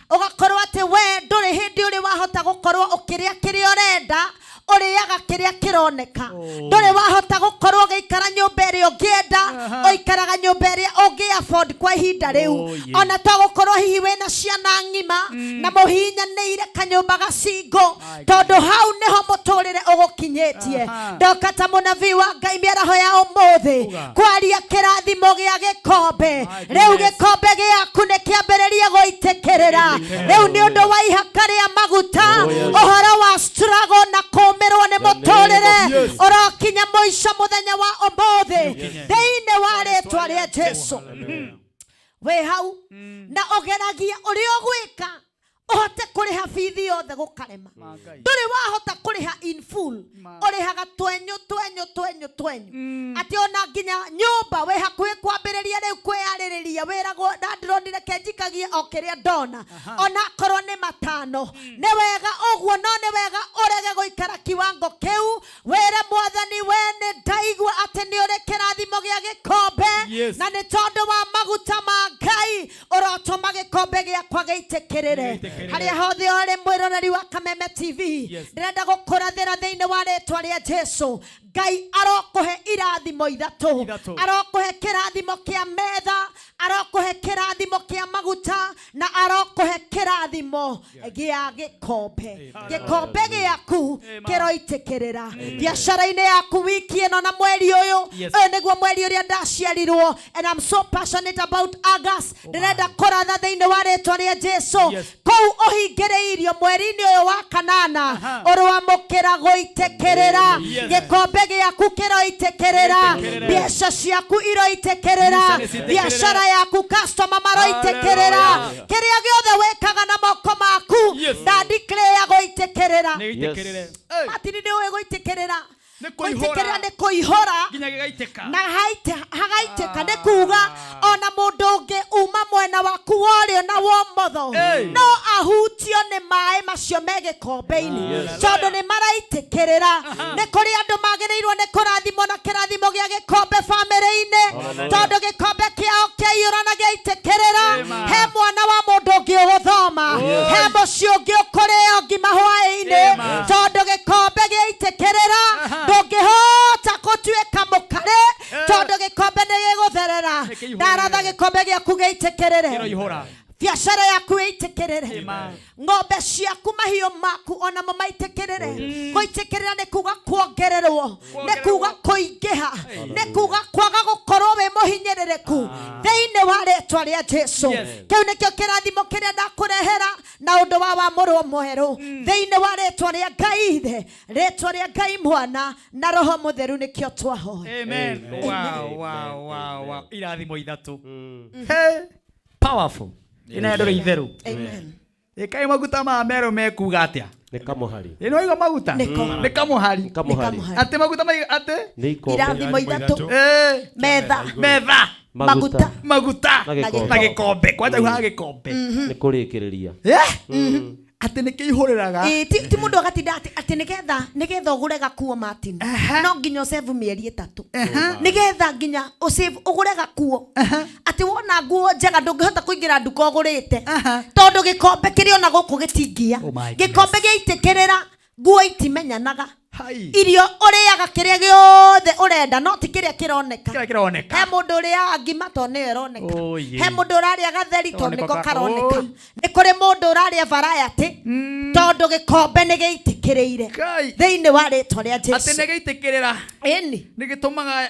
ugakorwo ati we nduri hindi uri wahota gukorwo ukiria kiria urenda uriaga kiria kironeka nduri wahota gukorwo geikara nyumba iri ungienda oikaraga nyumba iri ungi afford kwa ihinda riu ona to gukorwo hihi wena ciana ng'ima na muhinyanire kanyumba gacingo tondu hau niho muturire ugukinyitie ndoka ta munabii wa Ngai miaraho ya umuthi kwaria kirathimo gia gikombe riu gikombe giaku ni kiambiririe guitikirira riu ni undu wa ihaka ria maguta uhoro wa struggle na kumirwo ni muturire urokinya muico muthenya wa umuthi thiini wa ritwa ria Jesu we hau na ogeragia uri ogwika uhote kuriha bithi yothe gukarema nduri wahota kuriha in full urihaga twenyu ati ona nginya nyumba we hakuhi kwambiriria riu kwiyaririria wiragwo ndandironire kenjikagie okiria ndona ona korwo ni matano ni wega uguo no ni wega urege guikara kiwango kiu wire Mwathani we ni ndaigua ati ni uri kirathimo gia gikombe na ni tondu wa maguta ma Ngai urotuma gikombe giakwa geitekerere haria hothe ore mwiroreri wa Kameme TV ndirenda gukurathira thiini wa ritwa ria Jesu Ngai arokuhe irathimo ithatu arokuhe kirathimo kia metha arokuhe kirathimo kia maguta na arokuhe kirathimo gia gikombe gikombe giaku kiroitekerera biashara-ini yaku wiki ino na mweri uyu niguo mweri uria ndaciarirwo and I'm so passionate about August ndirenda kuratha thiini wa ritwa ria Jesu kou uhingireirio mweri-ini uyu wa kanana urwamukira guitekerera gikombe giaku kiroitekerera biashara ciaku iroitekerera biashara yaku customer maroitekerera kiria giothe wekaga na moko maku nda declare goitekerera matini ni uwe goitekerera goitekerera ni kuihora na hagaiteka ni kuga ona mundu ungi uma mwena waku worio na womotho no ahutio ni mai macio me gikombe-ini tondu ni maraitekerera ni kuri andu magirirwo ni kurathimo na kirathimo gia gikombe family-ini tondu gikombe kiao kiaiyura na giitekerera he mwana wa mundu ungi uguthoma he mucio ungi ukurio ngima hwaĩ-ini tondu gikombe giitekerera ndungihota gutuika mukare tondu gikombe ni gigutherera ndaratha gikombe giaku giitekerere biashara yaku itekerere ng'ombe ciaku mahiũ maku ona mo maitekerere guitekerera ni kuga kuongererwo ni kuga kuingiha ni kuga kwaga gukorwo we muhinyerereku thiini wa ritwa ria Jesu kiu nikio kirathimo kiria ndakurehera na undu wa wamũrwo mweru thiini wa ritwa ria Ngai Ithe ritwa ria Ngai Mwana na Roho Mutheru nikio twahoya amen wow irathimo ithatu powerful ina ndore itheru amen ikai maguta ma mero mekuga atia ni kamuhari ino igo maguta ni kamuhari ate maguta ate irathimo ithatu metha maguta na gikombe kwanja uha gikombe ni kurikiriria ati nä kä ihårä ti må ndå agatinda atä nä getha å gå re gakuo Martin no nginya å save mä eri ä tatå nä getha nginya å gå re gakuo atä wona nguo njega ndå ngä hota kå ingä ra nduka å gå rä te tondå gä kombe kä rä ona gå kå gä tingia gä kombe gä itä kä rä ra nguo itimenyanaga irio ũrĩaga kĩrĩa gĩothe ũrenda no ti kĩrĩa kĩroneka he mũndũ ũrĩaga ngima to nĩyo ĩroneka he mũndũ ũrarĩa gatheri to nĩko karoneka nĩ kũrĩ mũndũ ũrarĩa variety tondũ gĩkombe nĩ gĩitĩkĩrĩire thĩinĩ wa rĩtwa rĩa Jesu atĩ nĩ gĩitĩkĩrĩra ĩni nĩ gĩtũmaga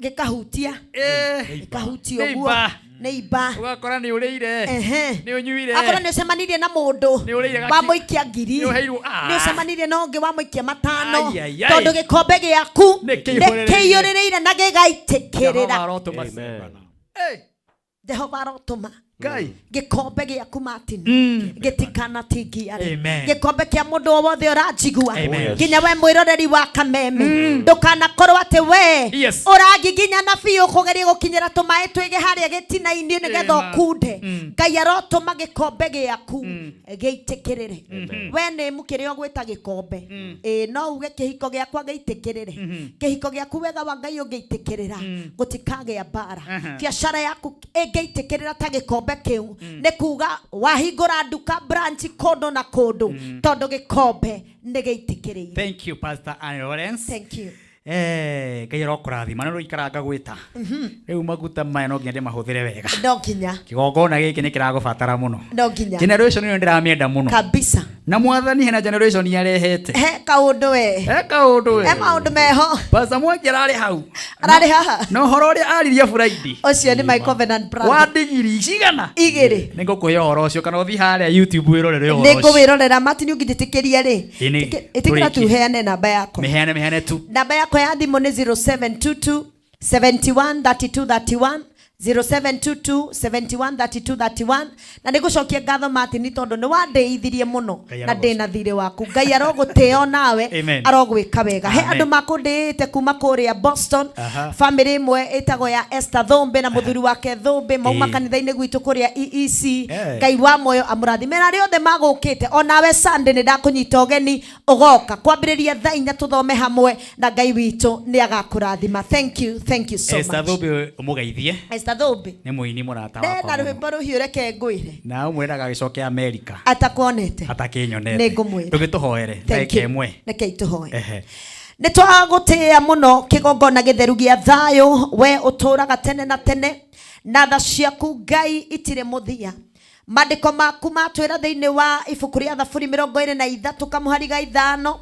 gĩkahutia ũguo neighbor ugakora ni urire ni unyuire akora ni ucemanirie na mundu wa muikia ngiri ni ucemanirie na ungi wa muikia matano tondu gikombe giaku ni kiyurireire na gigaitikirira Jehova arotuma gikombe giaku Martin gitikana tingiare gikombe kia mundu wothe uranjigua nginya we mwiroreri wa Kameme ndukanakorwo ati we uragiginya na biũ kugeria gukinyira tumaĩ twige haria gitina-ini nigetha ukunde Ngai arotuma gikombe giaku giitikirire we ni mukire ogwita gikombe no uge kihiko giakwa giitikirire kihiko giaku wega wa Ngai ungiitikirira gutikagĩa mbara biashara yaku ingiitikirira ta gikombe kiu ne kuga wahingura nduka branch kondo na kondo tondu gikombe ni gĩitikĩrĩire. Thank you Pastor Anne Lawrence. Thank you. Ngai arokũrathima no ikaranga gwĩta rĩu maguta maya no nginya ndĩmahũthĩre wega no nginya kĩgongona gĩkĩ nĩ kĩragũbatara mũno no nginya generation ĩyo ndĩramĩenda mũno kabisa na mwathani hena generation yarehete he kaũndũ we maũndũ meho Pastor Mwangi ararĩ hau ararĩ haha no ũhoro ũrĩa aririe Friday ũcio nĩ my covenant brother wa ndigiri cigana igĩrĩ nĩngũkũhe ũhoro ũcio kana ũthiĩ harĩa YouTube wĩrorere ũhoro ũcio nĩngũwĩrorera Martin ũngĩtĩkĩria rĩ ĩtĩkĩra tuheane namba yako mĩheane tu namba yako ya thimũ nĩ 0722 71 32 31 0722 71 32 31 na nigucokia ngatho Martin tondu ni wandeithirie muno na ndina thire waku Ngai aroguteo nawe arogwika wega he andu makundite kuma kuria Boston family imwe itago ya Esther Thombe na muthuri wake Thombe mauma kanitha-ini gwitu kuria EEC Ngai wa moyo amurathimera riothe magukite onawe Sunday ni ndakunyita ugeni ugoka kwambiriria thaa 4 tuthome hamwe na Ngai witu ni agakurathima. Thank you so much Esther Thombe umugeithie Tathumbi nĩ mũini mũrata wakwa na rwĩmbo rũhiũ reke ngwĩre na ũmwĩraga gĩcoke Amerika atakuonete atakĩnyonete nĩngũmwĩra tũgĩtũhoere ndagĩka ĩmwe reke itũhoe nĩ twagũtĩĩa mũno kĩgongona gĩtheru gĩa thayũ we ũtũraga tene na tene na tha ciaku Ngai itirĩ mũthia maandĩko maku matwĩra thĩinĩ wa ibuku rĩa Thaburi 23 kamũhari ga 5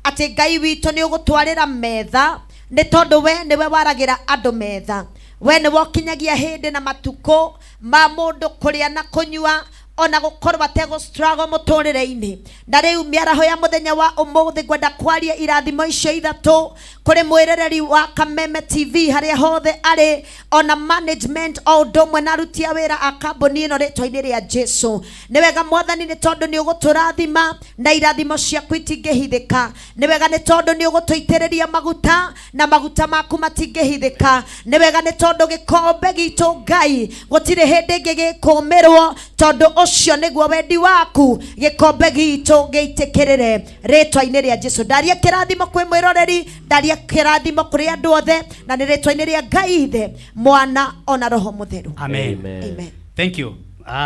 atĩ Ngai witũ nĩ ũgũtwarĩra metha nĩ tondũ we nĩwe waragĩra andũ metha we nĩwe ũkinyagia hĩndĩ na matukũ ma mũndũ kũrĩa na kũnyua ona gũkorwo atego struggle mũtũrĩre-inĩ na rĩu mĩaraho ya mũthenya wa ũmũthĩ ngwenda kwaria irathimo icio ithatũ kũrĩ mwĩroreri wa Kameme TV harĩa hothe arĩ ona management o ũndũ ũmwe na aruti a wĩra a kambuni ĩno rĩtwa-inĩ rĩa Jesu. Nĩ wega Mwathani nĩ tondũ nĩ ũgũtũrathima na irathimo ciaku itingĩhithĩka. Nĩ wega nĩ tondũ nĩ ũgũtũitĩrĩria maguta na maguta maku matingĩhithĩka. Nĩ wega nĩ tondũ gĩkombe gitũ Ngai gũtirĩ hĩndĩ ĩngĩ gĩkũmĩrwo tondũ ũcio nĩguo wendi waku gĩkombe gitũ gĩitĩkĩrĩre rĩtwa-inĩ rĩa Jesu. Ndaria kĩrathimo kwĩ mwĩroreri, ndaria kĩrathimo kũrĩ andũ othe na nĩ rĩtwa-inĩ rĩa Ngai Ithe, Mwana ona Roho Mũtheru. Amen. Amen. Thank you.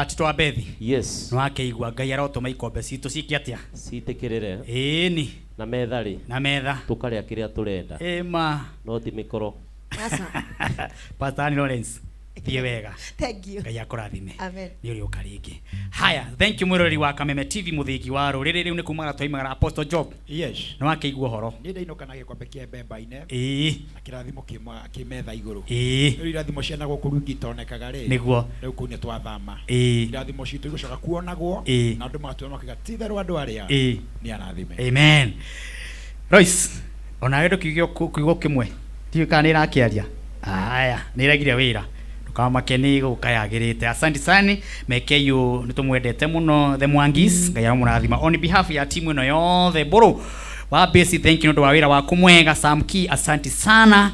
Tito wa Bethi. Yes. No akeigua Ngai arotũma ikombe citũ cikie atĩa? Ciitĩkĩrĩre. Ĩni. Na metha rĩ. Na metha. Tũkarĩa kĩrĩa tũrenda. Ĩma. No ti mĩkoro. Pastor Lawrence. Thiĩ wega. Thank you. Ngai akũrathime. Amen. Nĩ ũrĩ ũka rĩngĩ. Haya, thank you mwĩroreri wa Kameme TV mũthĩgi wa rũrĩrĩ rĩu nĩ kumagara twaimagara Apostle Job. Yes. No akeigua ũhoro. Nĩ ndainũka na gĩkombe kĩa mbemba-inĩ. Na kĩrathimo kĩ metha igũrũ. Rĩu irathimo cia na gũkũ rungi itonekaga rĩ. Nĩguo. Rĩu kũu nĩ twathama. Irathimo citũ igũcoka kuonagwo na andũ magatuĩra makiuga ti therũ andũ arĩa nĩ arathime. Amen. Royce, ona wedo kiugo kĩmwe. Tiwe kana nĩ rakĩaria. Aya, nĩ regire wĩra. Kama makeni gukayagirite. Asante sana mekeyo nitumwendete muno the Mwangis ngaya murathima on behalf ya timu ino yothe boro wa basi. Thank you ndo wawira wa kumwenga Samki, asante sana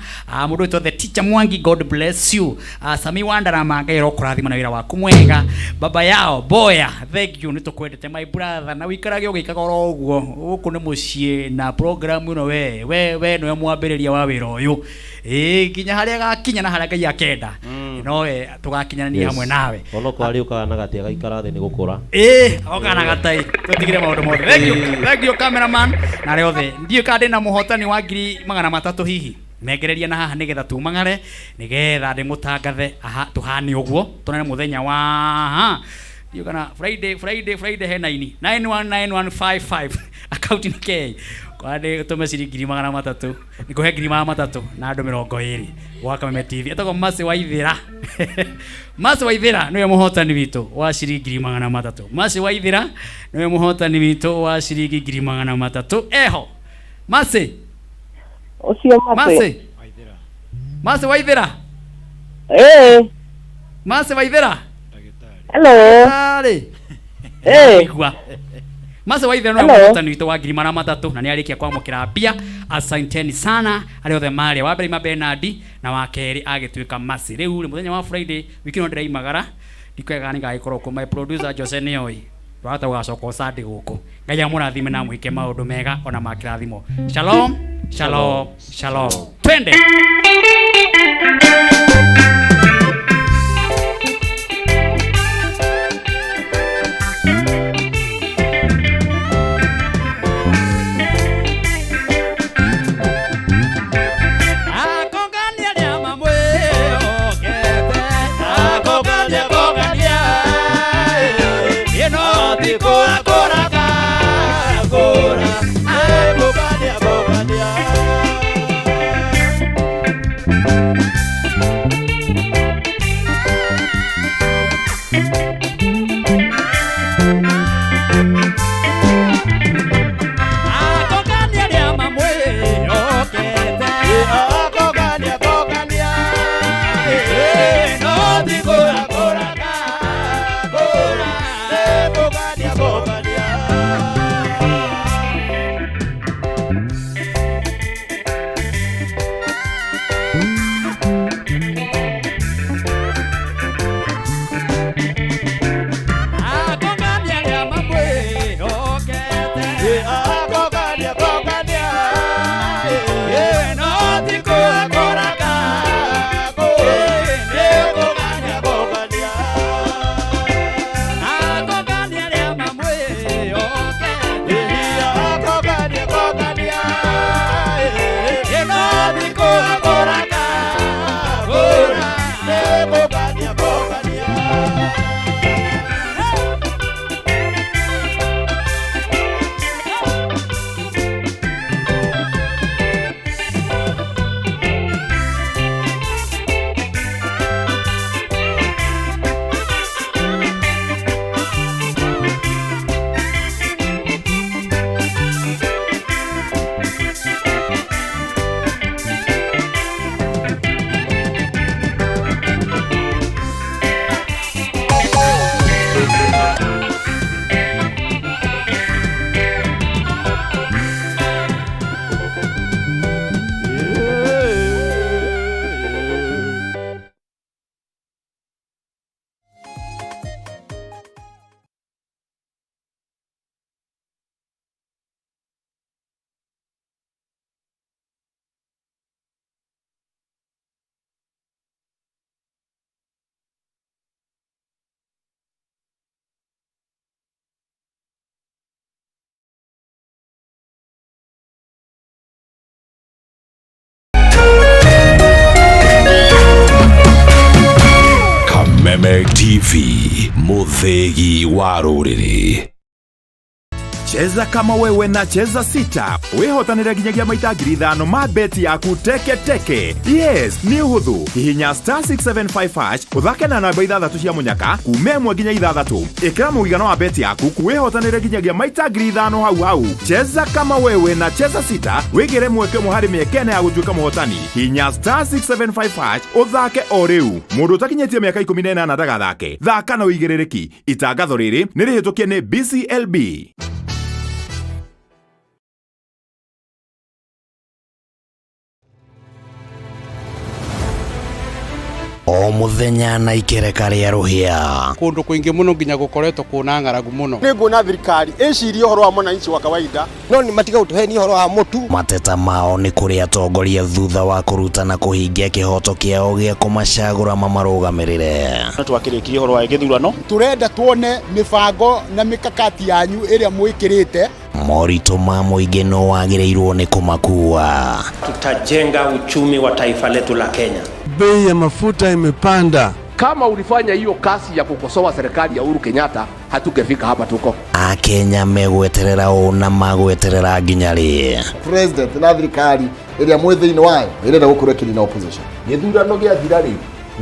mundu to the teacher Mwangi, God bless you. Sami Wandara magero kurathima na wira wa kumwenga baba yao boya. Thank you nitukwendete my brother na wikarage ugikaga uguo guku ni mucie na program ino we no mwambiriria wa wira uyu kinya haria gakinya na haria Ngai akenda no tugakinyana hamwe nawe ono kwari ukaga na gatia gaikara thi ni gukura oka na gatai tutigire maundu mothe. Thank you cameraman na reo the ndio kade na muhotani wa 300 hihi negereria na haha nigetha tumangare nigetha ndi mutangathe tuhani uguo tunene muthenya wa ndio kana Friday he 919155 account ni K kwade tumeciri 300 nikuhe 300 na andu 20 wa Kameme TV etagwo Mase Waithira. Mase Waithira niwe muhotani witu wa ciringi 300. Mase Waithira niwe muhotani witu wa ciringi 300. Eho Mase ucio Mase Waithira Mase Waithira hello Mase Waithira no muhotani witu wa 300 na ni arikia kwamukira mbia. Asanteni sana ari othe mari wa mbere Bernard na wa keri agituika Mase. Riu muthenya wa Friday wiki no ndiraimagara ndikwega ni gaikorwo ku my producer Jose Nioi rwata ugacoka sadi guku. Ngai amurathime na muhike maundu mega ona makirathimo. Shalom shalom shalom. Twende. Kameme TV, muthegi wa ruriri. Cheza kama wewe na cheza sita. Wehotanira ginyagia maita 5,000 ma beti yaku teke teke. Yes, ni uhuthu. Hihinya star 675 uthake na namba 6 cia munyaka kume 1 nginya 6. Ikira mugigano wa beti yaku kuwehotanira ginyagia maita 5,000 hau hau. Cheza kama wewe na cheza sita. Wigire mweke muhari miekene ya gutuika muhotani. Hihinya star 675 uthake o riu. Mundu utakinyetie miaka 18 ndagathake. Thaka na uigirereki. Itangatho riri ni rihitukie ni BCLB. O muthenya na ikereka ria ruhia kundu kuingi muno nginya gukoretwo kuna ng'aragu muno ni ngona thirikari icirie horo wa mwananchi wa kawaida no ni matiga utuheni horo wa mutu mateta mao ni kuri atongoria thutha wa kurutana kuhingia kihoto kiao gia kumacagura mamarugamirire twakirikirie horo wa githurano turenda tuone mibango na mikakati yanyu iria mwikirite morito ma muingi no wagireirwo ni kumakua. Tutajenga uchumi wa taifa letu la Kenya. Bei ya mafuta imepanda. Kama ulifanya hiyo kasi ya kukosoa serikali ya Uhuru Kenyatta, hatungefika hapa tuko. Akenya megweterera na magweterera nginya ri president na thirikari iria mwithiini wayo irenda gukorwo kiri na opposition. Githurano gia thirari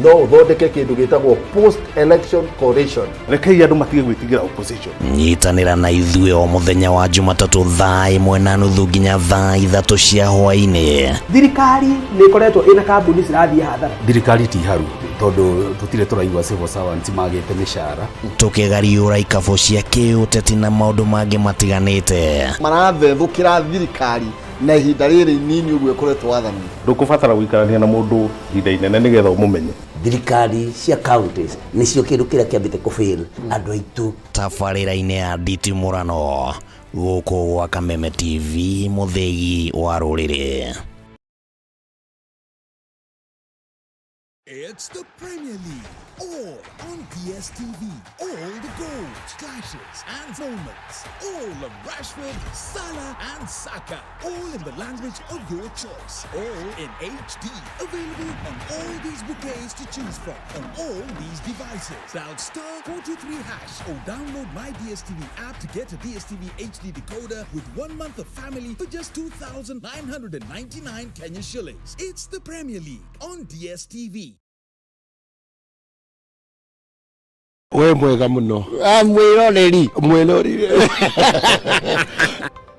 no uthondeke kindu gitagwo post election coalition. Rekei andu matige gwitigira opposition. Nyitanira na ithuĩ o muthenya wa Jumatatu thaa 1:30 nginya thaa 3 cia hwaini. Thirikari nĩ ikoretwo ina kambuni cirathiĩ hathara. Thirikari ti haru tondu tutire turaigua civil servants magite mishara. Tukigariura ikabu cia kiuteti na maundu mangi matiganite. Marathethukira thirikari na ihinda riri nini uguo ikoretwo wathani. Ndukubatara guikarania na mundu ihinda inene nigetha umumenye. Thirikari cia counties nicio kindu kiria kiambite kufail andu aitu. Tabarĩra-inĩ ya nditimũrano gũkũ gwa Kameme TV, muthegi wa rũrĩrĩ. It's the Premier League, all on DSTV. All the goals, clashes and moments. All of Rashford, Salah and Saka. All in the language of your choice. All in HD. Available on all these bouquets to choose from on all these devices. Dial *423# or download my DSTV app to get a DSTV HD decoder with 1 month of family for just 2,999 Kenya shillings. It's the Premier League on DSTV. We mwega muno Mwiroreri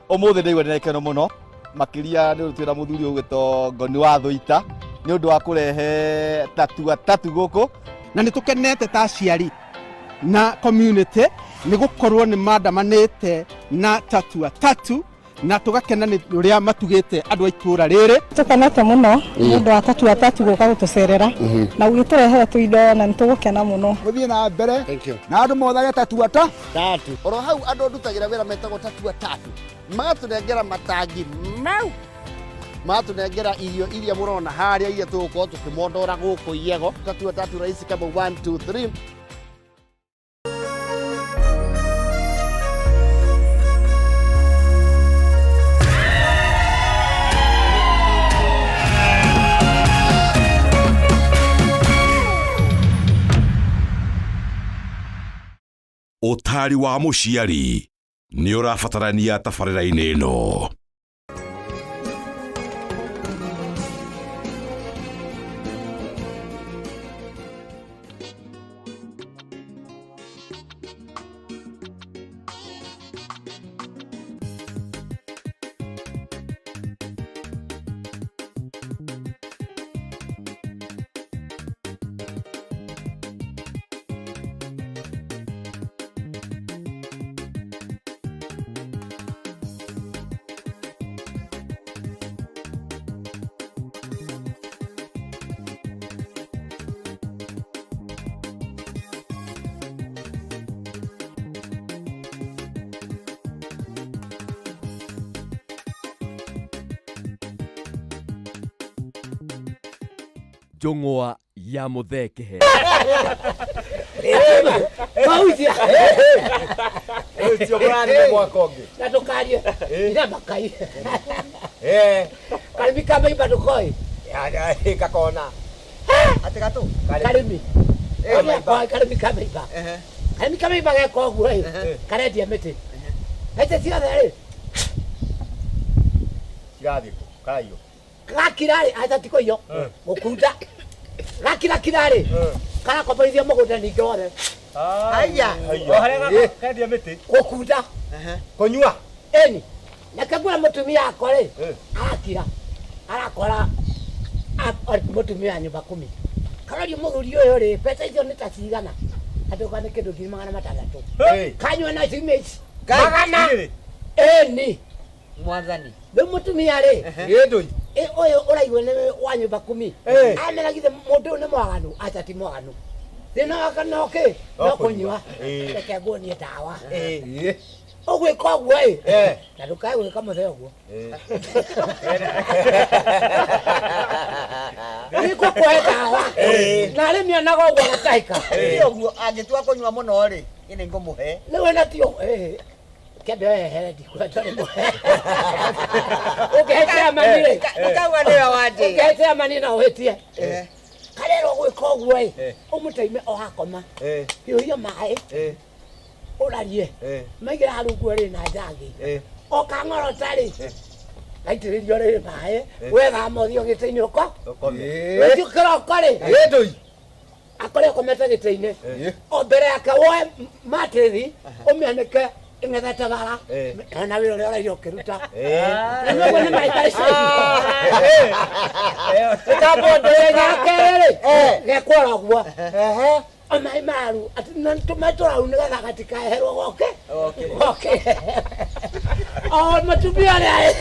Umuthi ndigwe ndekeno muno makiria ni rutira muthuri ugito Ngoni wa Thuita ni undu wa kurehe tatu guku na ni tukenete ta aciari na community ni gukorwo ni mandamanite na tatu na tugakena ni uria matugite andu a itura riri tukenete muno ndu wa tatu guka gutucerera na ugiturehe tuindo na nitugukena muno muthie na mbere na andu mothaga tatu oro hau andu ndutagira wira metagwo tatu magatunengera matangi mau matunengera irio iria murona haria iria tugukorwo tukimondora guku Yego tatu raisi kama 1 2 3. Utari wa muciari ni urabatarania tabarĩra-inĩ ĩno. Njung'wa ya muthekehe Pausia Sio kurani mwaka ungi na tukarie ina makai karimi kama iba tukoi kakona ati gato karimi Kwa karimi kameiba. Karimi kameiba geko guo ĩ. Karendia mĩtĩ. Mĩtĩ ciothe rĩ. Kirathi karaio. Gakirarĩ atatiko iyo. Gũkunda. Gakira rĩ. Karakomborithia mũgũnda ningĩ wothe. Aya. Oharega kendia mĩtĩ. Gũkunda. Kũnyua. Eni. Nakagura mũtumia akore. Arakira. Arakora mũtumia nyumba 10. Karoria mũthuri ũyũ rĩ, pesa icio nĩ ta cigana. Andũ kana kĩndũ 600. Kanyua na cimeci. Magana. Eni. Mwathani. Nĩ mũtumia rĩ. Gĩndũ. Ũyũ ũraigua nĩ wa nyumba 10. Amenagithe mũndũ nĩ mwaganu, acha ti mwaganu. Thĩna kana okay. No kũnyua. Reke nguonie ndawa. Ũgwĩka ũguo ĩ. Na ndũkae gwĩka mũthee ũguo. Nĩko kũhe ndawa. Na arĩmi onaga ũguo gatahĩka. Ũguo angĩtua kũnyua mũno rĩ, ĩnĩ ngũmũhe. Nĩ wena tio. Kĩambe wehere ndikwenda nĩ mũhe. Ũngĩhete amani rĩ. Ũkauga nĩwe wandĩ. Ũngĩhete amani na ũhĩtie. Karero gwĩka ũguo ĩ. Ũmũteime o hakoma. Hiũhia maĩ. Ũrarie. Maigĩra hau nguo rĩ na njagi. Okang'orota rĩ. Gaitĩrĩrio rĩ maĩ. Wega mothio gĩtĩ-inĩ ũko. Rĩcio kĩroko rĩ. Gĩndũ. Akore ũkomete gĩtĩ-inĩ. O mbere yake woe matĩthi. Ũmĩanĩke ing'ethete bara. Na wĩra ũrĩa ũraigua ũkĩruta. Nĩguo nĩ maitaici. Ĩkambondere yake rĩ. Gekũra ũguo. Amai maru atumatora unega gatikaherwo goke. Okay. Oh matubia rĩ.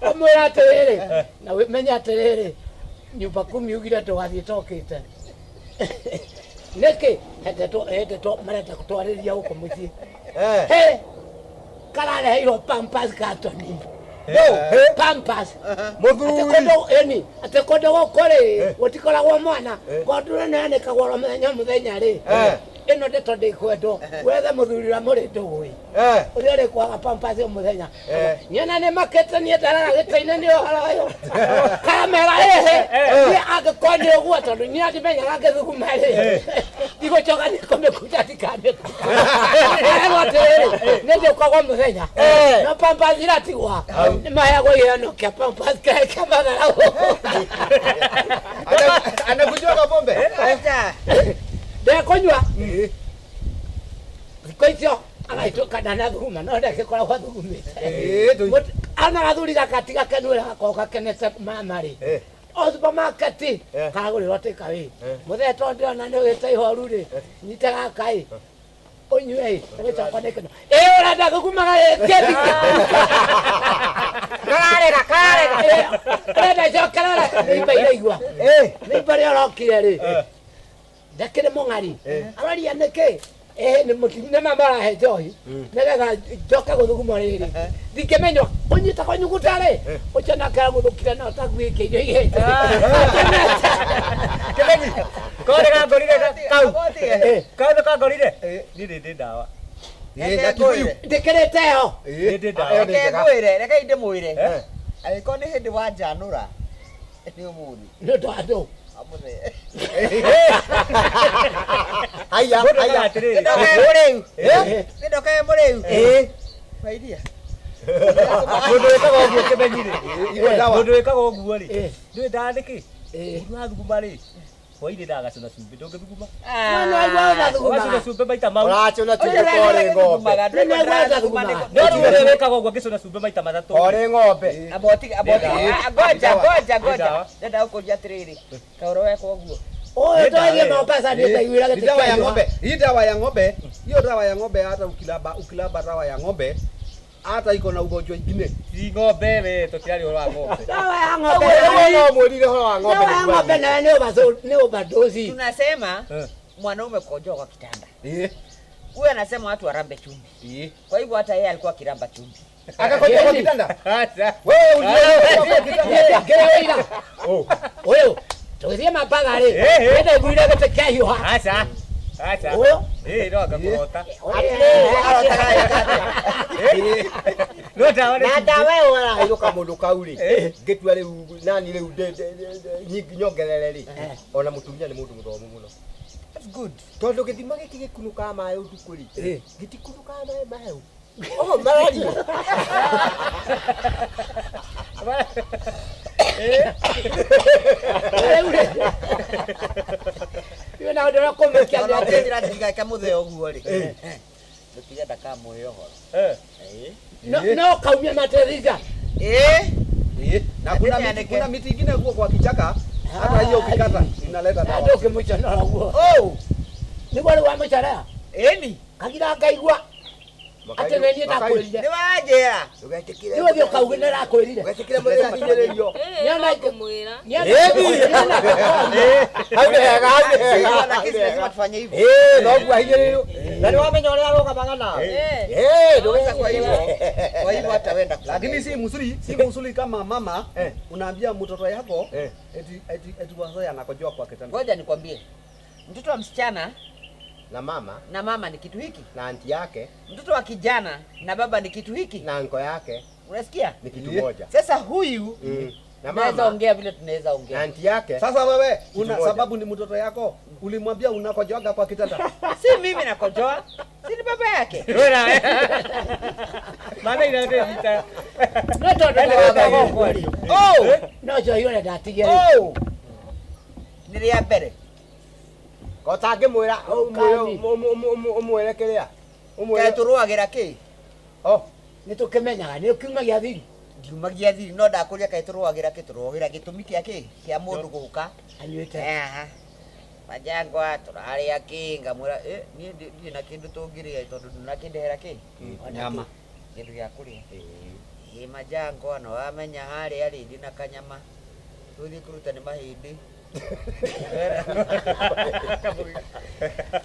Omwĩra atĩrĩrĩ. Na menya atĩrĩrĩ. Nyumba 10 ugire tũgathiĩ tokĩte. Nĩkĩ hetetwo marenda gũtwarĩria gũkũ mũciĩ. Karareheirwo Pampers katoni. Pampers. Eni atekondo gũkũrĩ gũtikoragwo mwana. Ngondure nĩanĩkagwo mũthenya rĩ. Ĩno ndeto ndĩkwendwo. Wethe mũthuri wa mũrĩ ndũĩ. Ũrĩa rĩ kwaga Pampers mũthenya. Nyona nĩ makete niĩ ndaraga gĩtĩ-inĩ nĩ ũhoro ũyũ. Kamera ĩhĩ. Niĩ angĩkorwo nĩ ũguo tondũ niĩ ndimenyaga ngĩthuguma rĩ. Ndigũcoka nĩkũmĩkuta ndikamĩkuta. Atĩrĩrĩ nĩ ndĩkoragwo mũthenya. Na Pampers iratigwa. Nĩ maheagwo gĩono kĩa Pampers kĩa matharaũ. Anakunywa pombe? Ndekunywa. Thikũ icio agaitũka na thuguma no ndagĩkoragwo athugumĩte. Ana gathuri gakatiga kenwĩra gakorwo gakenete mama rĩ. O supermarket kagũrĩrwo takeaway. Mũthee tondũ ndĩrona nĩ ũgĩte ihoru rĩ. Nyite gaka ĩ. Ũnyue ĩ. Ũgĩcoka nĩ keno. Ũrenda thuguma gĩkĩ. Kararega. Ũrenda icokerere. Nĩimba iraigua. Nĩimba rĩa ũrokire rĩ. Ndakĩrĩ mũng'ari. Aroria nĩkĩ? Nĩ mama arahe njohi. Nĩgetha njoke gũthuguma rĩrĩ. Ndingĩmenya ũnyitagwo nyuguta rĩ. Ũcio nake agũthũkire na ũtaguĩke irio igĩte. Kĩmeni. Kore kangorire kau. Kau kangorire. Ndĩ ndawa. Ndĩkĩrĩte ho. Reke ndĩmwĩre. Angĩkorwo nĩ hĩndĩ wa njanũra. Nĩ ũmũthĩ. Nĩ ũndũ wa andũ. Aya. Ndoke mũrĩu. Faidia. Mũndũ wĩkaga ũguo kĩmenyire. Mũndũ wĩkaga ũguo rĩ. Ndĩ ndandĩki. Ũguo thuguma rĩ. Hwainĩ ndagacũna cumbĩ ndũngĩthuguma. Ũgacũna cumbĩ maita mau. Ũracũna cumbĩ korĩ ng'ombe. No rĩu wĩkaga ũguo ngĩcũna cumbĩ maita 3. Korĩ ng'ombe. Ngoja. Ndenda gũkũria atĩrĩrĩ. Kaũrũ weka ũguo. Oye toa Mombasa ni taiwira katika dawa ya ng'ombe. Hii dawa ya ng'ombe, hiyo dawa ya ng'ombe hata ukilaba dawa ya ng'ombe hata iko na ugonjwa ingine. Si ng'ombe wewe tokirari wa ng'ombe. Dawa ya ng'ombe. Wewe mwelile wa ng'ombe. Dawa ya ng'ombe na ni overdose. Tunasema mwanaume kojoa kwa kitanda. Huyu anasema watu warambe chumvi. Kwa hivyo hata yeye alikuwa kiramba chumvi. Akakojoa kwa kitanda. Wewe uliona kitanda. Oh. Wewe tuzie mapaga rĩ. Ndio gwire gũtekea hiyo. Acha. Oyo? No akakorota. No dawa na dawa wala iruka mundu kauri ngitua riu nani riu nyongerere ri ona mutumia ni mundu muthomu muno. That's good. Tondu githima giki gikunuka maĩ utukuri gitikunuka maĩ. Oh, malaria. Yo na ndora komekia ndira ndiga kamuthe oguo ri ndukiga ndaka moyo horo no kaumia materiza na kuna miti ingine huko kwa kichaka hata hiyo ukikata inaleta dawa ndio kimuchana huo ni wale wa mchana kagira ngaigwa ate nenie takwirire ni wajera ugetikire ni wio kaugine rakwirire ugetikire muthenya niona kumwira na kesi lazima tufanye hivyo no kwa hiyo na ni wamenya wale aloka bangana ndio kwa hivyo hata wenda lakini si mzuri kama mama unaambia mtoto yako eti wazoea anakojoa kwa kitanda. Ngoja nikwambie mtoto wa msichana na mama ni kitu hiki na anti yake, mtoto wa kijana na baba ni kitu hiki na anko yake, unasikia ni kitu moja. Sasa huyu na mama ongea vile tunaweza ongea anti yake. Sasa wewe una sababu ni mtoto yako ulimwambia unakojoaga kwa kitanda. Si mimi nakojoa, si ni baba yake. Maana inaenda vita. No jo yone datige. Niria mbere. Kotange mwira umwerekerea. Umwere turuagira ki? Nitukimenyaga ni ukiumagia thiri. Ndiumagia thiri no ndakuria kai turuagira ki turuagira gitumi kia ki kia mundu guka anyuite. Majangwa turaria ki ngamwira ni na kindu tungiria tondu ndinakindehera ki nyama kindu gia kuria majangwa no amenya haria rindi na kanyama tuthi kuruta ni mahindi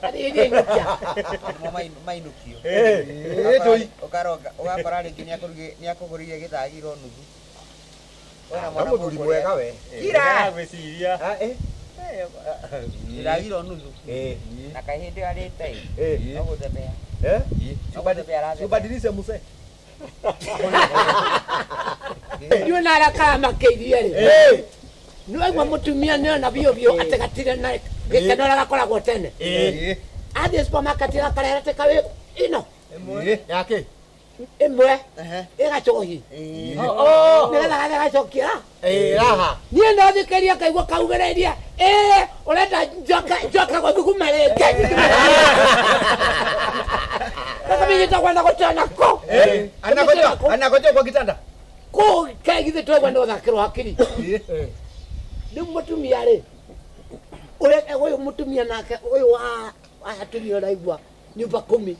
ari ni ngukia mainukio ukaroga ugakora ringi ni akugurire githagiro nuthu wena mwana muthuri mwega we kira gwiciria githagiro nuthu na kahindi arite no guthebea ubadilishe muse ndio nara kama keirie ri niwe mutumia nio na bio ategatire na gikeno gakoragwo tene athi supermarket gakarehete kawe ino yake imwe igachogi nĩgetha gagacokia raha niĩ ndathikĩria kaigua kaugereria ũrenda njoka gũthuguma rĩngĩ kakamĩnyita kwenda gũtana ko anakojoa kwa kitanda ko kaigithĩ twegwenda ũthakĩrwo hakiri rĩu mũtumia rĩ ũyũ mũtumia nake ũyũ wa atumia ũraigua nyumba 10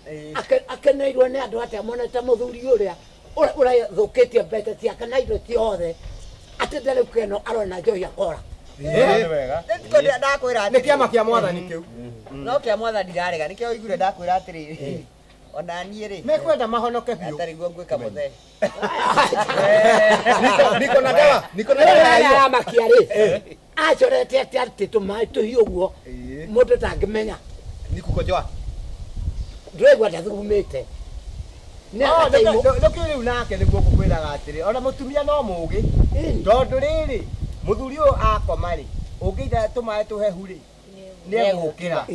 akeneirwo nĩ andũ atia monete mũthuri ũrĩa ũrathũkĩtie mbete ciake na indo ciothe atĩ ndarĩ keno arona njohi akora nĩ kĩama kĩa mwathani kĩu no kĩa mwathani ndarega nĩkĩo igure ndakwĩra atĩrĩrĩ ona niĩ rĩ mekwenda mahonoke biũ atarĩ guo ngwĩka mũthee niko na dawa makia rĩ acorete atĩ tũmaĩ tũhi ũguo mũndũ ndangĩmenya ni kukojoa ndĩraigua ndathugumĩte nĩkĩ rĩu nake nĩguo ngũkwĩraga atĩrĩ ona mũtumia no mũũgĩ tondũ rĩrĩ mũthuri ũyũ akoma rĩ ũngĩita tũmaĩ tũhehu rĩ nĩegũkĩra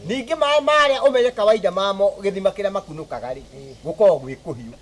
ningĩ maĩ marĩa ũmenye kawaida mamo gĩthima kĩrĩa makunũkaga rĩ gũkorwo gwĩ kũhiũ